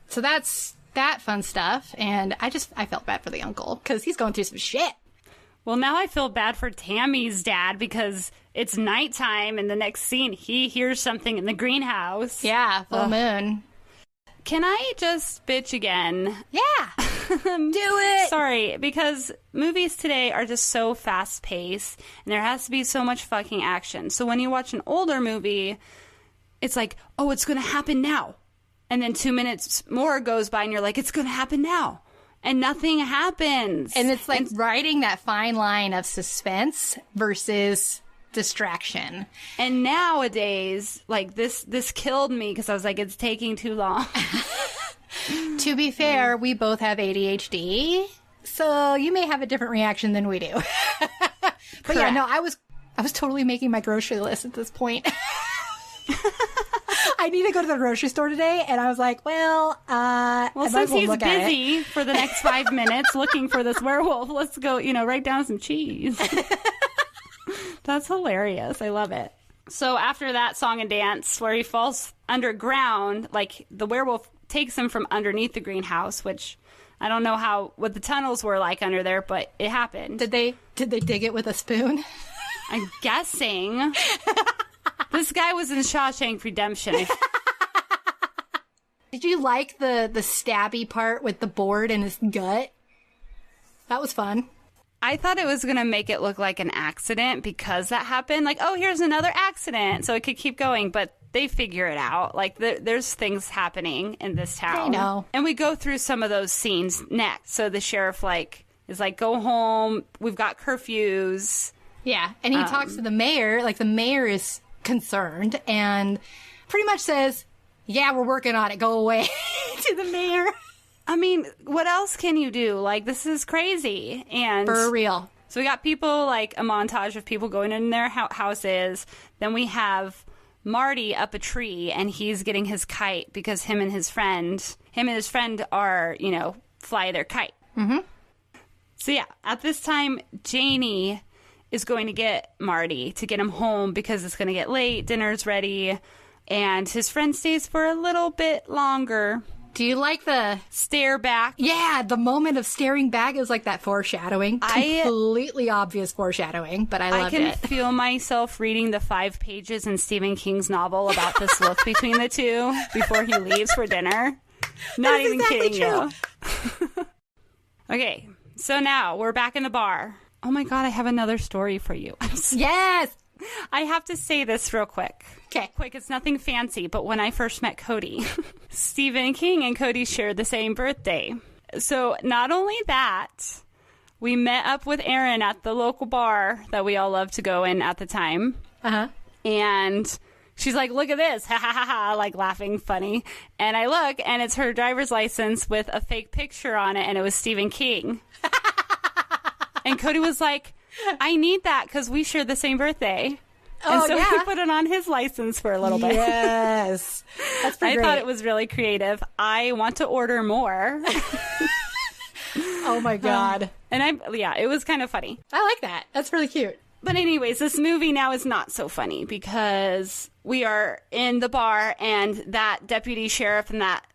So that's that fun stuff, and I felt bad for the uncle, because he's going through some shit. Well, now I feel bad for Tammy's dad, because it's nighttime, and the next scene, he hears something in the greenhouse. Yeah, full moon. Can I just bitch again? Yeah. Do it. Sorry, because movies today are just so fast-paced, and there has to be so much fucking action. So when you watch an older movie, it's like, oh, it's going to happen now. And then 2 minutes more goes by, and you're like, it's going to happen now. And nothing happens. And it's like riding that fine line of suspense versus distraction. And nowadays, like, this killed me, because I was like, it's taking too long. To be fair, we both have ADHD, so you may have a different reaction than we do. But yeah, no, I was totally making my grocery list at this point. I need to go to the grocery store today, and I was like, well, since he's busy for the next 5 minutes looking for this werewolf, let's go, write down some cheese. That's hilarious. I love it. So after that song and dance, where he falls underground, like, the werewolf takes him from underneath the greenhouse, which I don't know what the tunnels were like under there, but it happened. Did they dig it with a spoon? I'm guessing. This guy was in Shawshank Redemption. Did you like the stabby part with the board in his gut? That was fun. I thought it was going to make it look like an accident because that happened. Like, oh, here's another accident. So it could keep going. But they figure it out. Like, there's things happening in this town. I know. And we go through some of those scenes next. So the sheriff, is like, go home. We've got curfews. Yeah. And he talks to the mayor. Like, the mayor is concerned and pretty much says, yeah, we're working on it. Go away. To the mayor. I mean, what else can you do? Like, this is crazy. And for real. So we got people, like, a montage of people going in their houses. Then we have Marty up a tree, and he's getting his kite because him and his friend are, fly their kite. Mm-hmm. So yeah, at this time, Janie is going to get Marty to get him home because it's going to get late. Dinner's ready. And his friend stays for a little bit longer. Do you like the stare back? Yeah, the moment of staring back. It was like that foreshadowing. Completely obvious foreshadowing, but I loved it. I can feel myself reading the 5 pages in Stephen King's novel about this look between the two before he leaves for dinner. Not even exactly kidding you. Okay, so now we're back in the bar. Oh my God, I have another story for you. Yes! I have to say this real quick. Okay. Quick, it's nothing fancy, but when I first met Cody, Stephen King and Cody shared the same birthday. So not only that, we met up with Erin at the local bar that we all loved to go in at the time. Uh-huh. And she's like, look at this, ha ha ha ha, like laughing funny. And I look, and it's her driver's license with a fake picture on it, and it was Stephen King. And Cody was like, I need that because we share the same birthday. And so he put it on his license for a little bit. Yes. That's pretty great. I thought it was really creative. I want to order more. Oh my God. It was kind of funny. I like that. That's really cute. But anyways, this movie now is not so funny because we are in the bar and that deputy sheriff and that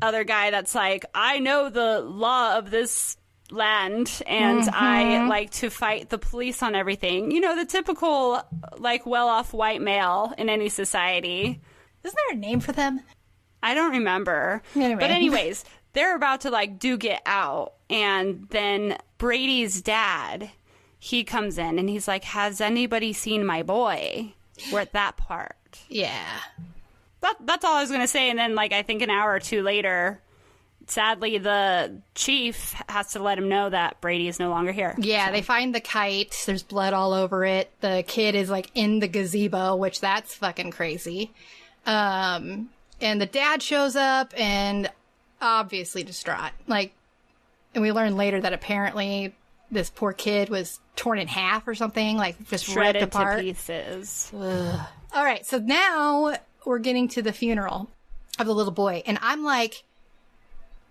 other guy that's like, I know the law of this land and I like to fight the police on everything. The typical, like, well-off white male in any society. Isn't there a name for them? I don't remember. Anyway. But anyways, they're about to, like, get out. And then Brady's dad, he comes in and he's like, has anybody seen my boy? We're at that part. Yeah. That's all I was going to say. And then, like, I think an hour or two later, sadly, the chief has to let him know that Brady is no longer here. Yeah, so. They find the kite. There's blood all over it. The kid is, like, in the gazebo, which that's fucking crazy. And the dad shows up and obviously distraught. Like, and we learn later that apparently this poor kid was torn in half or something, like just shredded ripped apart to pieces. Ugh. All right, so now we're getting to the funeral of the little boy, and I'm like,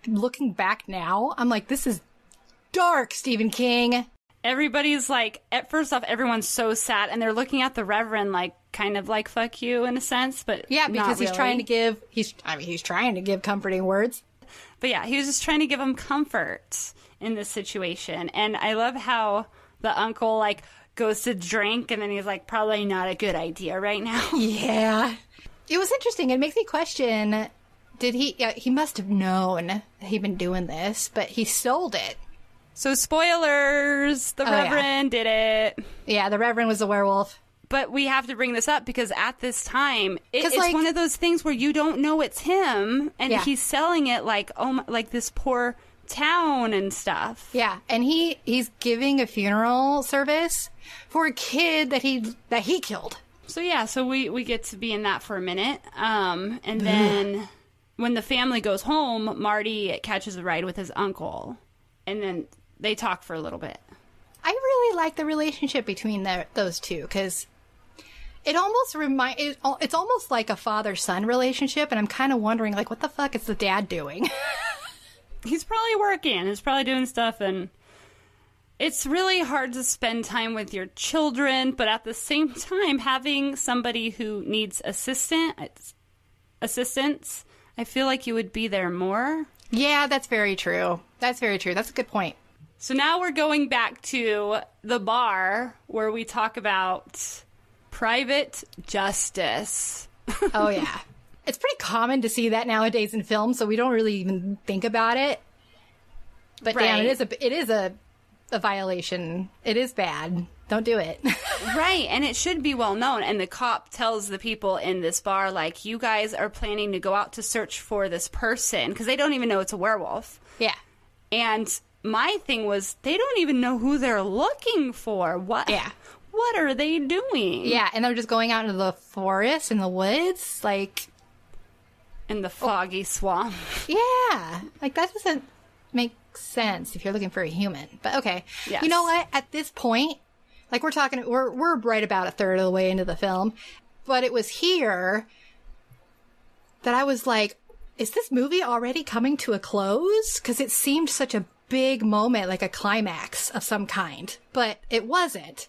looking back now, I'm like, this is dark, Stephen King. Everybody's like, at first off, everyone's so sad, and they're looking at the Reverend like, kind of like, fuck you in a sense, but yeah, because he's really. he's trying to give comforting words. But yeah, he was just trying to give him comfort in this situation. And I love how the uncle, like, goes to drink, and then he's like, probably not a good idea right now. Yeah. It was interesting. It makes me question, did he must have known that he'd been doing this, but he sold it. So spoilers, the Reverend did it. Yeah, the Reverend was a werewolf. But we have to bring this up because at this time, it's like, one of those things where you don't know it's him, and he's selling it like, oh my, like this poor town and stuff. Yeah, and he's giving a funeral service for a kid that he killed. So yeah, so we get to be in that for a minute, and then when the family goes home, Marty catches a ride with his uncle, and then they talk for a little bit. I really like the relationship between those two because it almost it's almost like a father-son relationship, and I'm kind of wondering, like, what the fuck is the dad doing? He's probably working. He's probably doing stuff, and it's really hard to spend time with your children, but at the same time, having somebody who needs assistance, I feel like you would be there more. Yeah, that's very true. That's very true. That's a good point. So now we're going back to the bar where we talk about private justice. Oh, yeah. It's pretty common to see that nowadays in film, so we don't really even think about it. But damn, it is a violation. It is bad. Don't do it. Right, and it should be well known. And the cop tells the people in this bar, like, you guys are planning to go out to search for this person, because they don't even know it's a werewolf. Yeah. And my thing was, they don't even know who they're looking for. What? Yeah. What are they doing? Yeah, and they're just going out into the forest, in the woods, like... In the foggy swamp. Yeah. Like, that doesn't make sense if you're looking for a human. But okay. Yes. You know what? At this point, like, we're right about a third of the way into the film. But it was here that I was like, is this movie already coming to a close? Because it seemed such a big moment, like a climax of some kind. But it wasn't.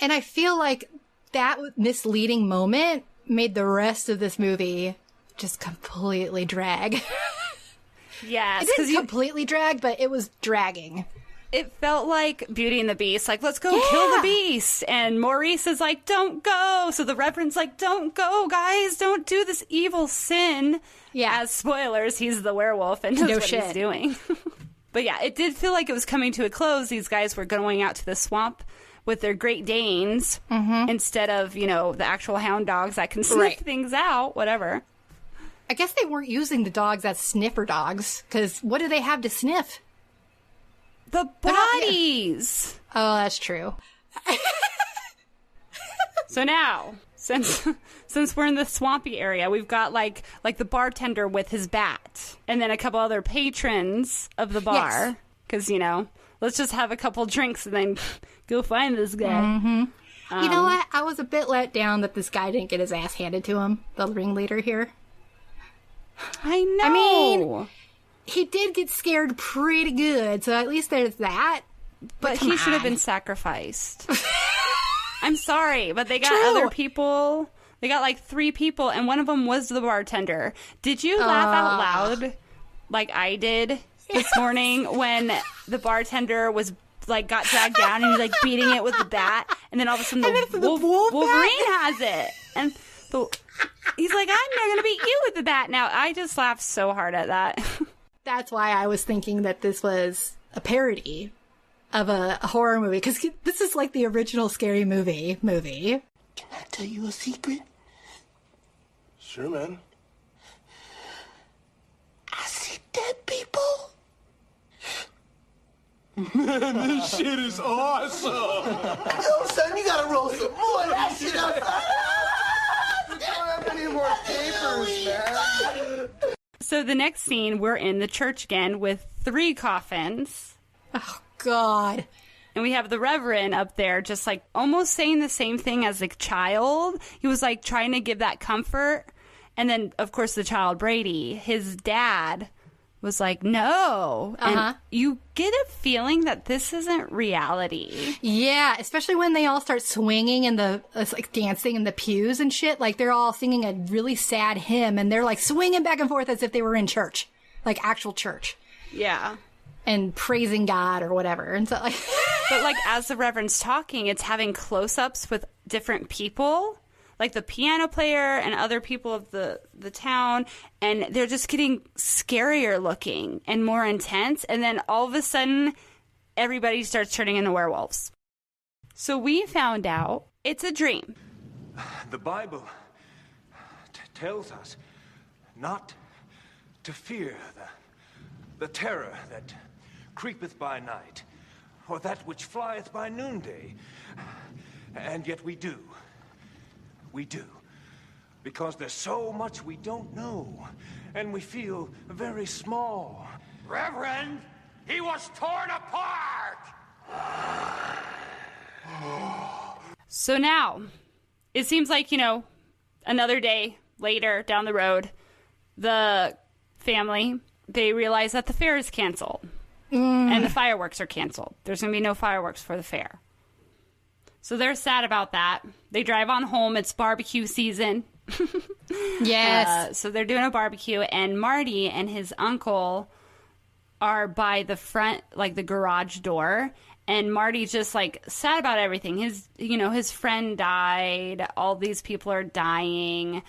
And I feel like that misleading moment made the rest of this movie just completely drag. Yes. It didn't completely drag, but it was dragging. It felt like Beauty and the Beast. Like, let's go kill the beast. And Maurice is like, don't go. So the Reverend's like, don't go, guys. Don't do this evil sin. Yeah. As spoilers, he's the werewolf and knows what he's doing. But yeah, it did feel like it was coming to a close. These guys were going out to the swamp with their Great Danes instead of, the actual hound dogs that can sniff things out, whatever. I guess they weren't using the dogs as sniffer dogs, because what do they have to sniff? The bodies! Oh, that's true. So now, since we're in the swampy area, we've got like the bartender with his bat, and then a couple other patrons of the bar, because, let's just have a couple drinks and then go find this guy. Mm-hmm. You know what? I was a bit let down that this guy didn't get his ass handed to him, the ringleader here. I know. I mean, he did get scared pretty good, so at least there's that. But he should have been sacrificed. I'm sorry, but they got other people. They got like 3 people, and one of them was the bartender. Did you laugh out loud like I did this morning when the bartender was like got dragged down and he's like beating it with the bat, and then all of a sudden the Wolverine has it, and he's like, I'm not gonna beat you with the bat now. I just laughed so hard at that. That's why I was thinking that this was a parody of a horror movie, because this is like the original Scary Movie. Can I tell you a secret? Sure, man. I see dead people. Man, this shit is awesome. Yo, son, you gotta roll some more of that shit up. We don't have any more papers, man. So the next scene, we're in the church again with 3 coffins. Oh, God. And we have the Reverend up there just like almost saying the same thing as the child. He was like trying to give that comfort. And then, of course, the child, Brady, his dad was like, no. And you get a feeling that this isn't reality. Yeah, especially when they all start swinging and it's like dancing in the pews and shit. Like they're all singing a really sad hymn and they're like swinging back and forth as if they were in church, like actual church. Yeah. And praising God or whatever. And so like, but like as the Reverend's talking, it's having close-ups with different people, like the piano player and other people of the town, and they're just getting scarier looking and more intense. And then all of a sudden, everybody starts turning into werewolves. So we found out it's a dream. The Bible tells us not to fear the terror that creepeth by night, or that which flieth by noonday. And yet we do. We do. Because there's so much we don't know, and we feel very small. Reverend, he was torn apart! So now, it seems like, another day later down the road, the family, they realize that the fair is canceled. And the fireworks are canceled. There's going to be no fireworks for the fair. So they're sad about that. They drive on home. It's barbecue season. Yes. So they're doing a barbecue, and Marty and his uncle are by the front, like the garage door. And Marty's just like sad about everything. His friend died. All these people are dying.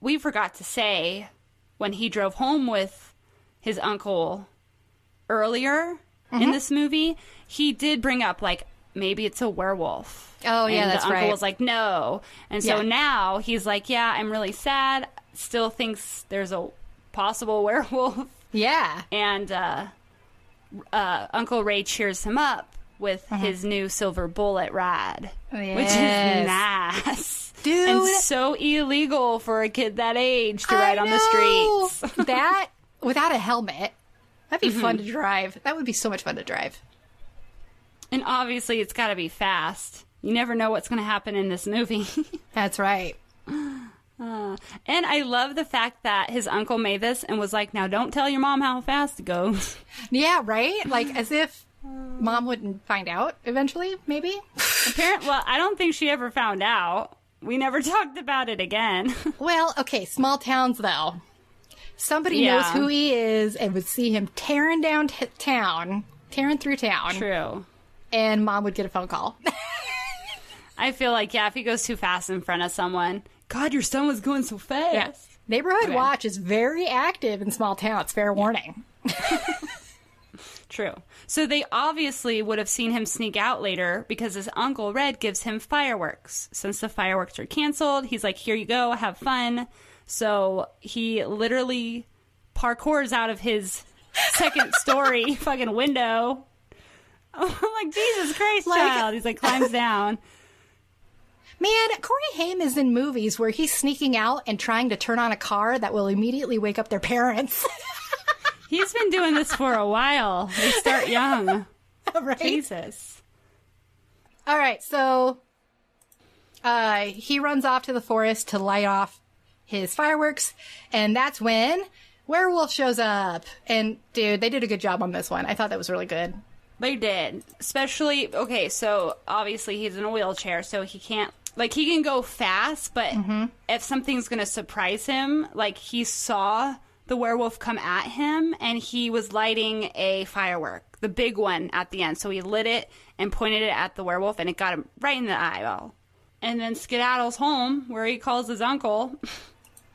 We forgot to say when he drove home with his uncle earlier in this movie, he did bring up like, maybe it's a werewolf. Oh, yeah, and that's the right. uncle was like, no. And so now he's like, yeah, I'm really sad. Still thinks there's a possible werewolf. Yeah. And Uncle Ray cheers him up with his new silver bullet rod, which is nice. Dude. And so illegal for a kid that age to ride on the streets. That, without a helmet, that'd be fun to drive. That would be so much fun to drive. And obviously, it's got to be fast. You never know what's going to happen in this movie. That's right. And I love the fact that his uncle made this and was like, now don't tell your mom how fast it goes. Yeah, right? Like, as if mom wouldn't find out eventually, maybe? Well, I don't think she ever found out. We never talked about it again. Well, okay, small towns, though. Somebody knows who he is and would see him tearing through town. True. And mom would get a phone call. I feel like, if he goes too fast in front of someone, God, your son was going so fast. Yeah. Neighborhood Watch is very active in small towns. Fair warning. True. So they obviously would have seen him sneak out later because his Uncle Red gives him fireworks. Since the fireworks are canceled, he's like, here you go, have fun. So he literally parkours out of his second story fucking window. I'm like, Jesus Christ, child. He's like, climbs down. Man, Corey Haim is in movies where he's sneaking out and trying to turn on a car that will immediately wake up their parents. He's been doing this for a while. They start young. Right? Jesus. All right, so he runs off to the forest to light off his fireworks, and that's when Werewolf shows up. And, dude, they did a good job on this one. I thought that was really good. They did. Especially, okay, so obviously he's in a wheelchair, so he can't, like, he can go fast, but if something's going to surprise him, like, he saw the werewolf come at him, and he was lighting a firework, the big one at the end. So he lit it and pointed it at the werewolf, and it got him right in the eyeball. And then skedaddles home, where he calls his uncle.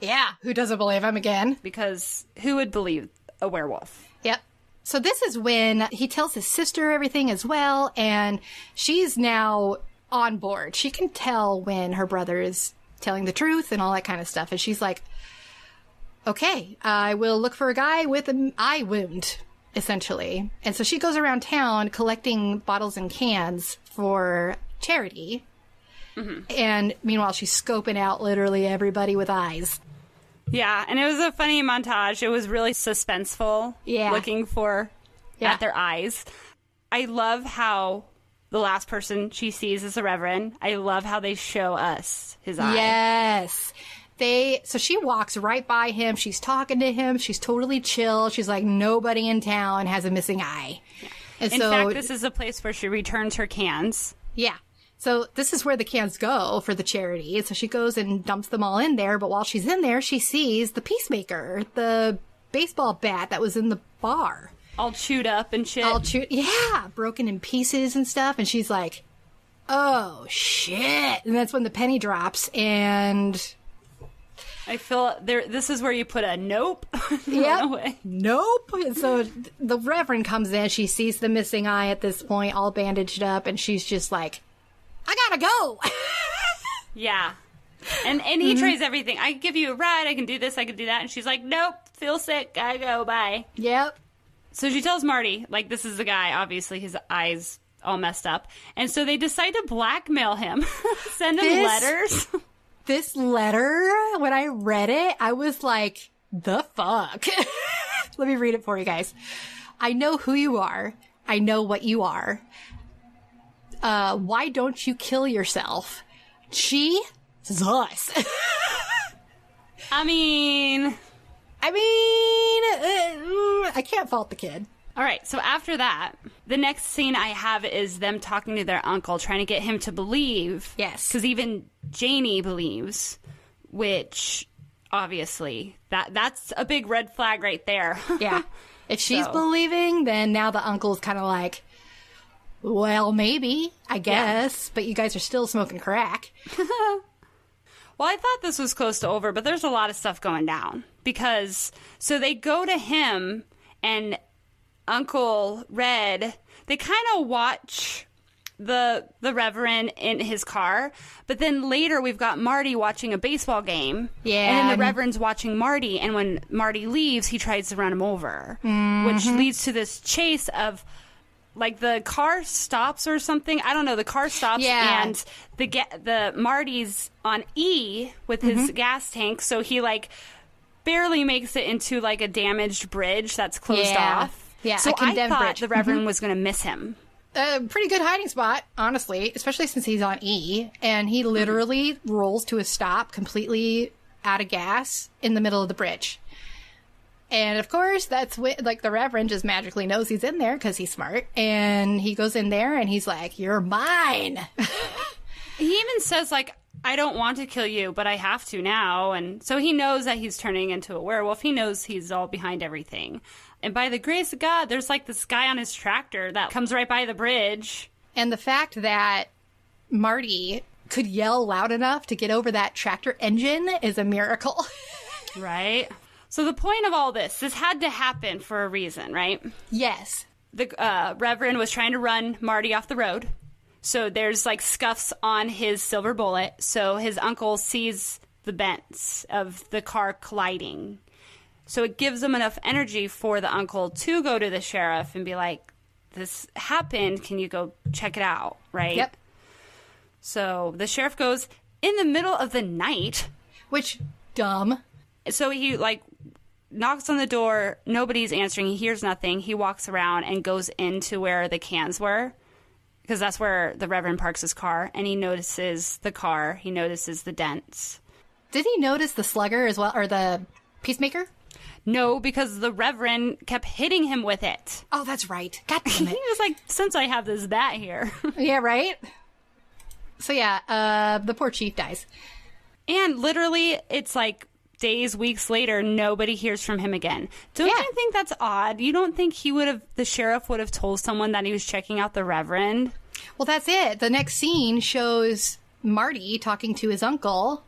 Yeah, who doesn't believe him again? Because who would believe a werewolf? Yep. So this is when he tells his sister everything as well, and she's now on board. She can tell when her brother is telling the truth and all that kind of stuff. And she's like, okay, I will look for a guy with an eye wound, essentially. And so she goes around town collecting bottles and cans for charity. Mm-hmm. And meanwhile, she's scoping out literally everybody with eyes. Yeah, and it was a funny montage. It was really suspenseful, looking for at their eyes. I love how the last person she sees is the Reverend. I love how they show us his eye. Yes. So she walks right by him. She's talking to him. She's totally chill. She's like, nobody in town has a missing eye. Yeah. And in fact, this is a place where she returns her cans. Yeah. So this is where the cans go for the charity. And so she goes and dumps them all in there. But while she's in there, she sees the Peacemaker, the baseball bat that was in the bar. All chewed up and shit. Broken in pieces and stuff. And she's like, oh, shit. And that's when the penny drops. And I feel this is where you put a nope. Yeah. Nope. And so the Reverend comes in. She sees the missing eye at this point, all bandaged up. And she's just like, I gotta go. Yeah. And he tries everything. I can give you a ride. I can do this. I can do that. And she's like, nope, feel sick. Gotta go. Bye. Yep. So she tells Marty, like, this is the guy. Obviously, his eyes all messed up. And so they decide to blackmail him. Send him letters. This letter, when I read it, I was like, the fuck? Let me read it for you guys. I know who you are. I know what you are. Why don't you kill yourself? Jesus. I mean, I can't fault the kid. All right, so after that, the next scene I have is them talking to their uncle, trying to get him to believe. Yes. Because even Janie believes, which, obviously, that's a big red flag right there. Yeah. If she's believing, then now the uncle's kind of like, well, maybe, I guess, but you guys are still smoking crack. Well, I thought this was close to over, but there's a lot of stuff going down. Because, so they go to him, and Uncle Red, they kind of watch the Reverend in his car, but then later we've got Marty watching a baseball game. Yeah. And then the Reverend's watching Marty, and when Marty leaves, he tries to run him over, which leads to this chase of, like, the car stops or something. I don't know. The car stops, and the Marty's on E with his gas tank, so he, like, barely makes it into, like, a damaged bridge that's closed off. Yeah, so I thought the Reverend was going to miss him. Pretty good hiding spot, honestly, especially since he's on E, and he literally rolls to a stop completely out of gas in the middle of the bridge. And of course, that's like the Reverend just magically knows he's in there because he's smart, and he goes in there and he's like, "You're mine." He even says, like, I don't want to kill you, but I have to now. And so he knows that he's turning into a werewolf. He knows he's all behind everything. And by the grace of God, there's like this guy on his tractor that comes right by the bridge. And the fact that Marty could yell loud enough to get over that tractor engine is a miracle. Right? So the point of all this had to happen for a reason, right? Yes. The Reverend was trying to run Marty off the road. So there's like scuffs on his silver bullet. So his uncle sees the bends of the car colliding. So it gives him enough energy for the uncle to go to the sheriff and be like, this happened. Can you go check it out? Right? Yep. So the sheriff goes in the middle of the night. Which, dumb. So he like knocks on the door. Nobody's answering. He hears nothing. He walks around and goes into where the cans were, because that's where the Reverend parks his car. And he notices the car. He notices the dents. Did he notice the slugger as well, or the Peacemaker? No, because the Reverend kept hitting him with it. Oh, that's right. God damn it. He was like, since I have this bat here. Yeah, right? So yeah, the poor chief dies. And literally, it's like days, weeks later, nobody hears from him again. Don't you think that's odd? You don't think the sheriff would have told someone that he was checking out the Reverend? Well, that's it. The next scene shows Marty talking to his uncle,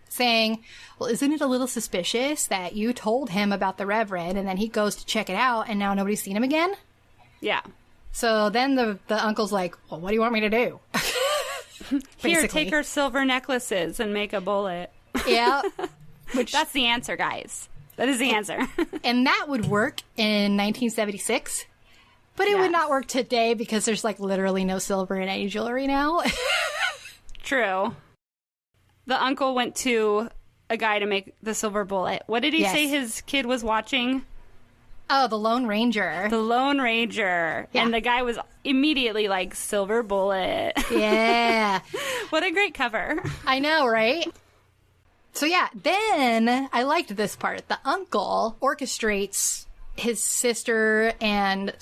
saying, well, isn't it a little suspicious that you told him about the Reverend, and then he goes to check it out, and now nobody's seen him again? Yeah. So then the uncle's like, well, what do you want me to do? Here, basically. take our silver necklaces and make a bullet. Yeah. That's the answer, guys. That is the answer. And that would work in 1976. But it would not work today because there's like literally no silver in any jewelry now. True. The uncle went to a guy to make the silver bullet. What did he say his kid was watching? Oh, the Lone Ranger. The Lone Ranger. Yeah. And the guy was immediately like, silver bullet. Yeah. What a great cover. I know, right? So yeah, then I liked this part. The uncle orchestrates his sister and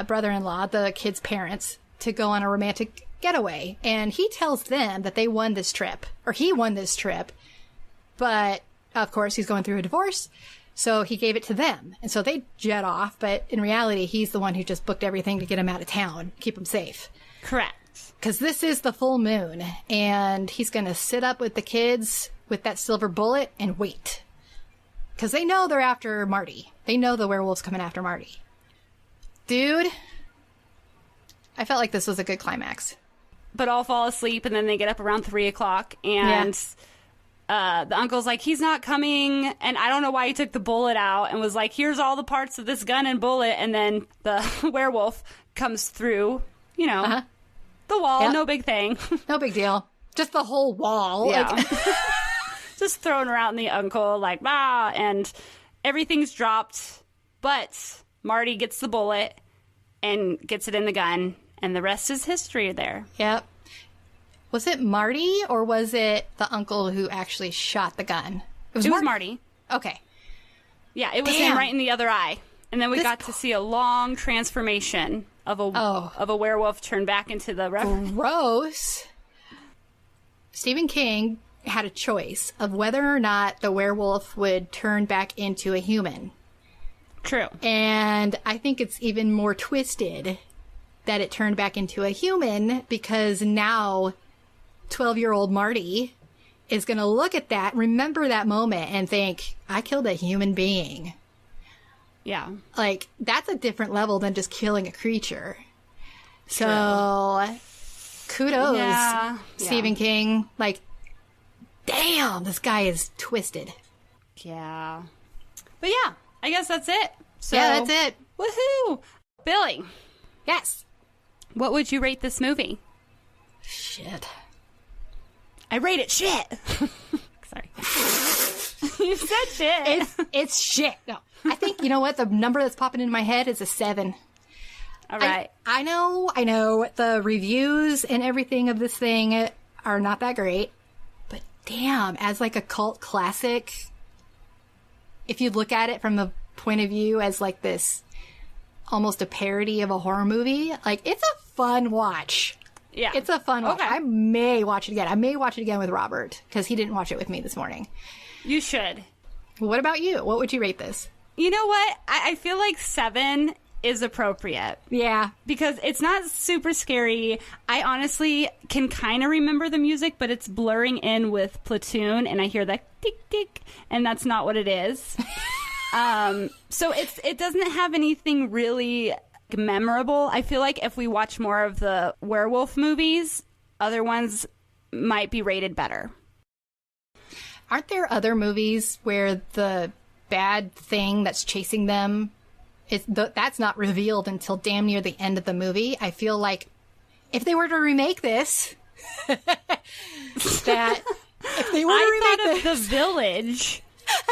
brother-in-law, the kid's parents, to go on a romantic getaway. And he tells them that they won this trip, or he won this trip. But, of course, he's going through a divorce, so he gave it to them. And so they jet off, but in reality, he's the one who just booked everything to get him out of town, keep him safe. Correct. Because this is the full moon, and he's going to sit up with the kids with that silver bullet and wait. Because they know they're after Marty. They know the werewolf's coming after Marty. Dude, I felt like this was a good climax. But all fall asleep, and then they get up around 3 o'clock, and the uncle's like, he's not coming, and I don't know why he took the bullet out and was like, here's all the parts of this gun and bullet, and then the werewolf comes through, you know, the wall, no big thing. No big deal. Just the whole wall. Yeah. Like- Just throwing around the uncle, like, bah, and everything's dropped, but Marty gets the bullet and gets it in the gun, and the rest is history there. Yep. Was it Marty, or was it the uncle who actually shot the gun? It was Marty. Okay. Yeah, it was him right in the other eye. And then we got to see a long transformation of a werewolf turn back into the reverend. Gross. Stephen King had a choice of whether or not the werewolf would turn back into a human. True. And I think it's even more twisted that it turned back into a human, because now 12-year-old Marty is going to look at that, remember that moment, and think, I killed a human being. Yeah. Like, that's a different level than just killing a creature. So, kudos, Stephen King. Like, damn, this guy is twisted. Yeah. But yeah, I guess that's it. So, yeah, that's it. Woohoo! Billie. Yes. What would you rate this movie? Shit. I rate it shit. Sorry. You said shit. It's shit. No. I think, you know what? The number that's popping in my head is a 7. All right. I know. The reviews and everything of this thing are not that great. But damn, as like a cult classic, if you look at it from the point of view as like this almost a parody of a horror movie, like, it's a fun watch. Yeah. It's a fun watch. I may watch it again. I may watch it again with Robert, because he didn't watch it with me this morning. You should. What about you? What would you rate this? You know what? I feel like 7 is appropriate. Yeah. Because it's not super scary. I honestly can kind of remember the music, but it's blurring in with Platoon, and I hear that tick, tick, and that's not what it is. So it doesn't have anything really memorable. I feel like if we watch more of the werewolf movies, other ones might be rated better. Aren't there other movies where the bad thing that's chasing them that's not revealed until damn near the end of the movie? I feel like if they were to remake this, that if they were to remake The Village.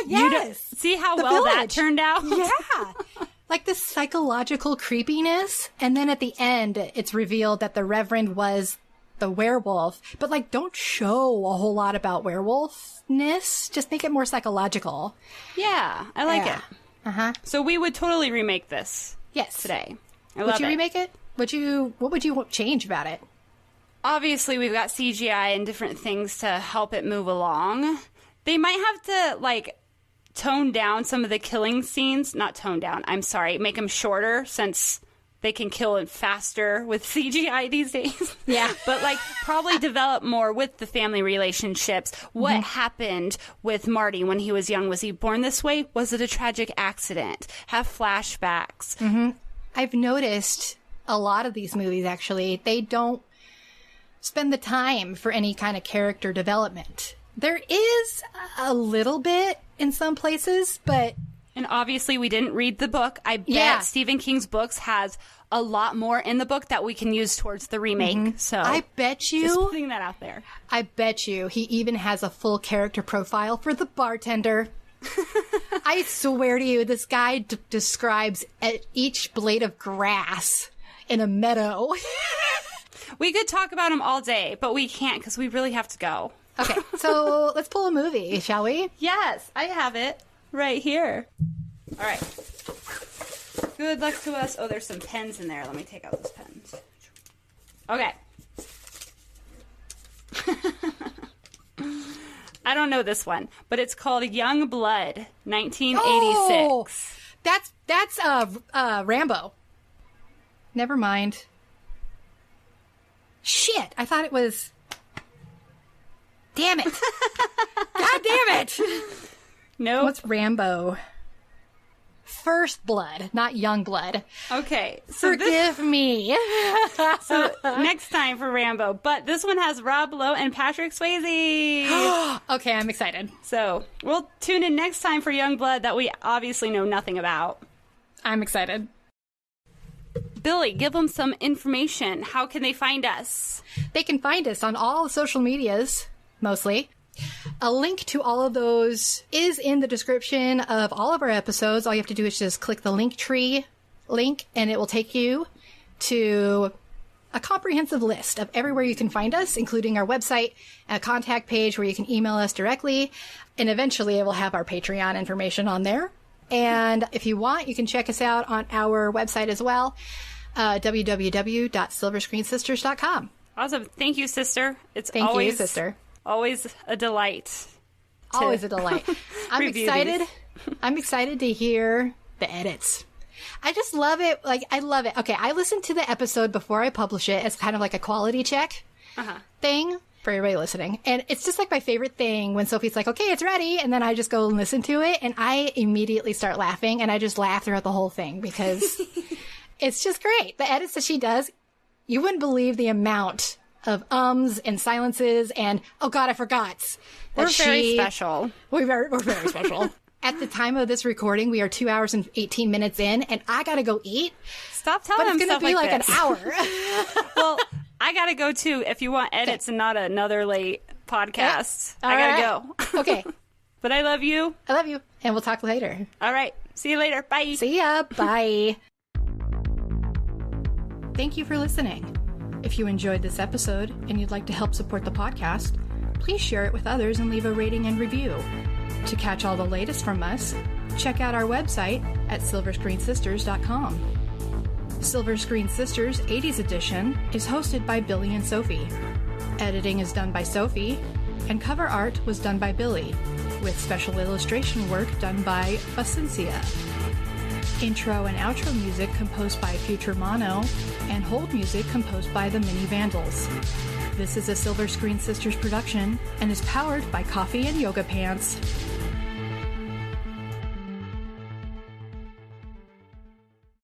Yes. See how The well that Village. turned out? Yeah. Like this psychological creepiness, and then at the end, it's revealed that the Reverend was the werewolf. But, like, don't show a whole lot about werewolfness. Just make it more psychological. Yeah, I like it. Uh-huh. So we would totally remake this. Yes. Today. Would you remake it? What would you change about it? Obviously, we've got CGI and different things to help it move along. They might have to, like, tone down some of the killing scenes. Not tone down, I'm sorry. Make them shorter, since they can kill it faster with CGI these days. Yeah. But, like, probably develop more with the family relationships. What happened with Marty when he was young? Was he born this way? Was it a tragic accident? Have flashbacks. I've noticed a lot of these movies, actually, they don't spend the time for any kind of character development. There is a little bit in some places, but... And obviously we didn't read the book. I bet Stephen King's books has a lot more in the book that we can use towards the remake. So I bet you... Just putting that out there. I bet you he even has a full character profile for the bartender. I swear to you, this guy describes each blade of grass in a meadow. We could talk about him all day, but we can't because we really have to go. Okay, so let's pull a movie, shall we? Yes, I have it right here. All right. Good luck to us. Oh, there's some pens in there. Let me take out those pens. Okay. I don't know this one, but it's called Young Blood, 1986. Oh, that's Rambo. Never mind. Shit, I thought it was... Damn it. God damn it. No. What's Rambo? First Blood, not Young Blood. Okay. So Forgive me. So next time for Rambo. But this one has Rob Lowe and Patrick Swayze. Okay, I'm excited. So we'll tune in next time for Young Blood that we obviously know nothing about. I'm excited. Billie, give them some information. How can they find us? They can find us on all the social medias, mostly. A link to all of those is in the description of all of our episodes. All you have to do is just click the Linktree link, and it will take you to a comprehensive list of everywhere you can find us, including our website, a contact page where you can email us directly, and eventually it will have our Patreon information on there. And if you want, you can check us out on our website as well, www.silverscreensisters.com. Awesome. Thank you, sister. Thank you, sister. Always a delight. Always a delight. I'm excited. I'm excited to hear the edits. I just love it. Like, I love it. Okay, I listen to the episode before I publish it as kind of like a quality check thing for everybody listening. And it's just like my favorite thing when Sophie's like, okay, it's ready. And then I just go and listen to it. And I immediately start laughing. And I just laugh throughout the whole thing because it's just great. The edits that she does, you wouldn't believe the amount of ums and silences and, oh God, I forgot. We're very special. We're very special. At the time of this recording, we are 2 hours and 18 minutes in, and I gotta go eat. Stop telling them stuff like it's gonna be like this. an hour. Well, I gotta go too. If you want edits and not another late podcast, I gotta go. Okay. But I love you. I love you. And we'll talk later. All right. See you later. Bye. See ya. Bye. Thank you for listening. If you enjoyed this episode and you'd like to help support the podcast, please share it with others and leave a rating and review. To catch all the latest from us, check out our website at silverscreensisters.com. Silver Screen Sisters 80s edition is hosted by Billie and Sophie. Editing is done by Sophie, and cover art was done by Billie, with special illustration work done by Bacencia. Intro and outro music composed by Future Mono, and hold music composed by the Mini Vandals. This is a Silver Screen Sisters production and is powered by Coffee and Yoga Pants.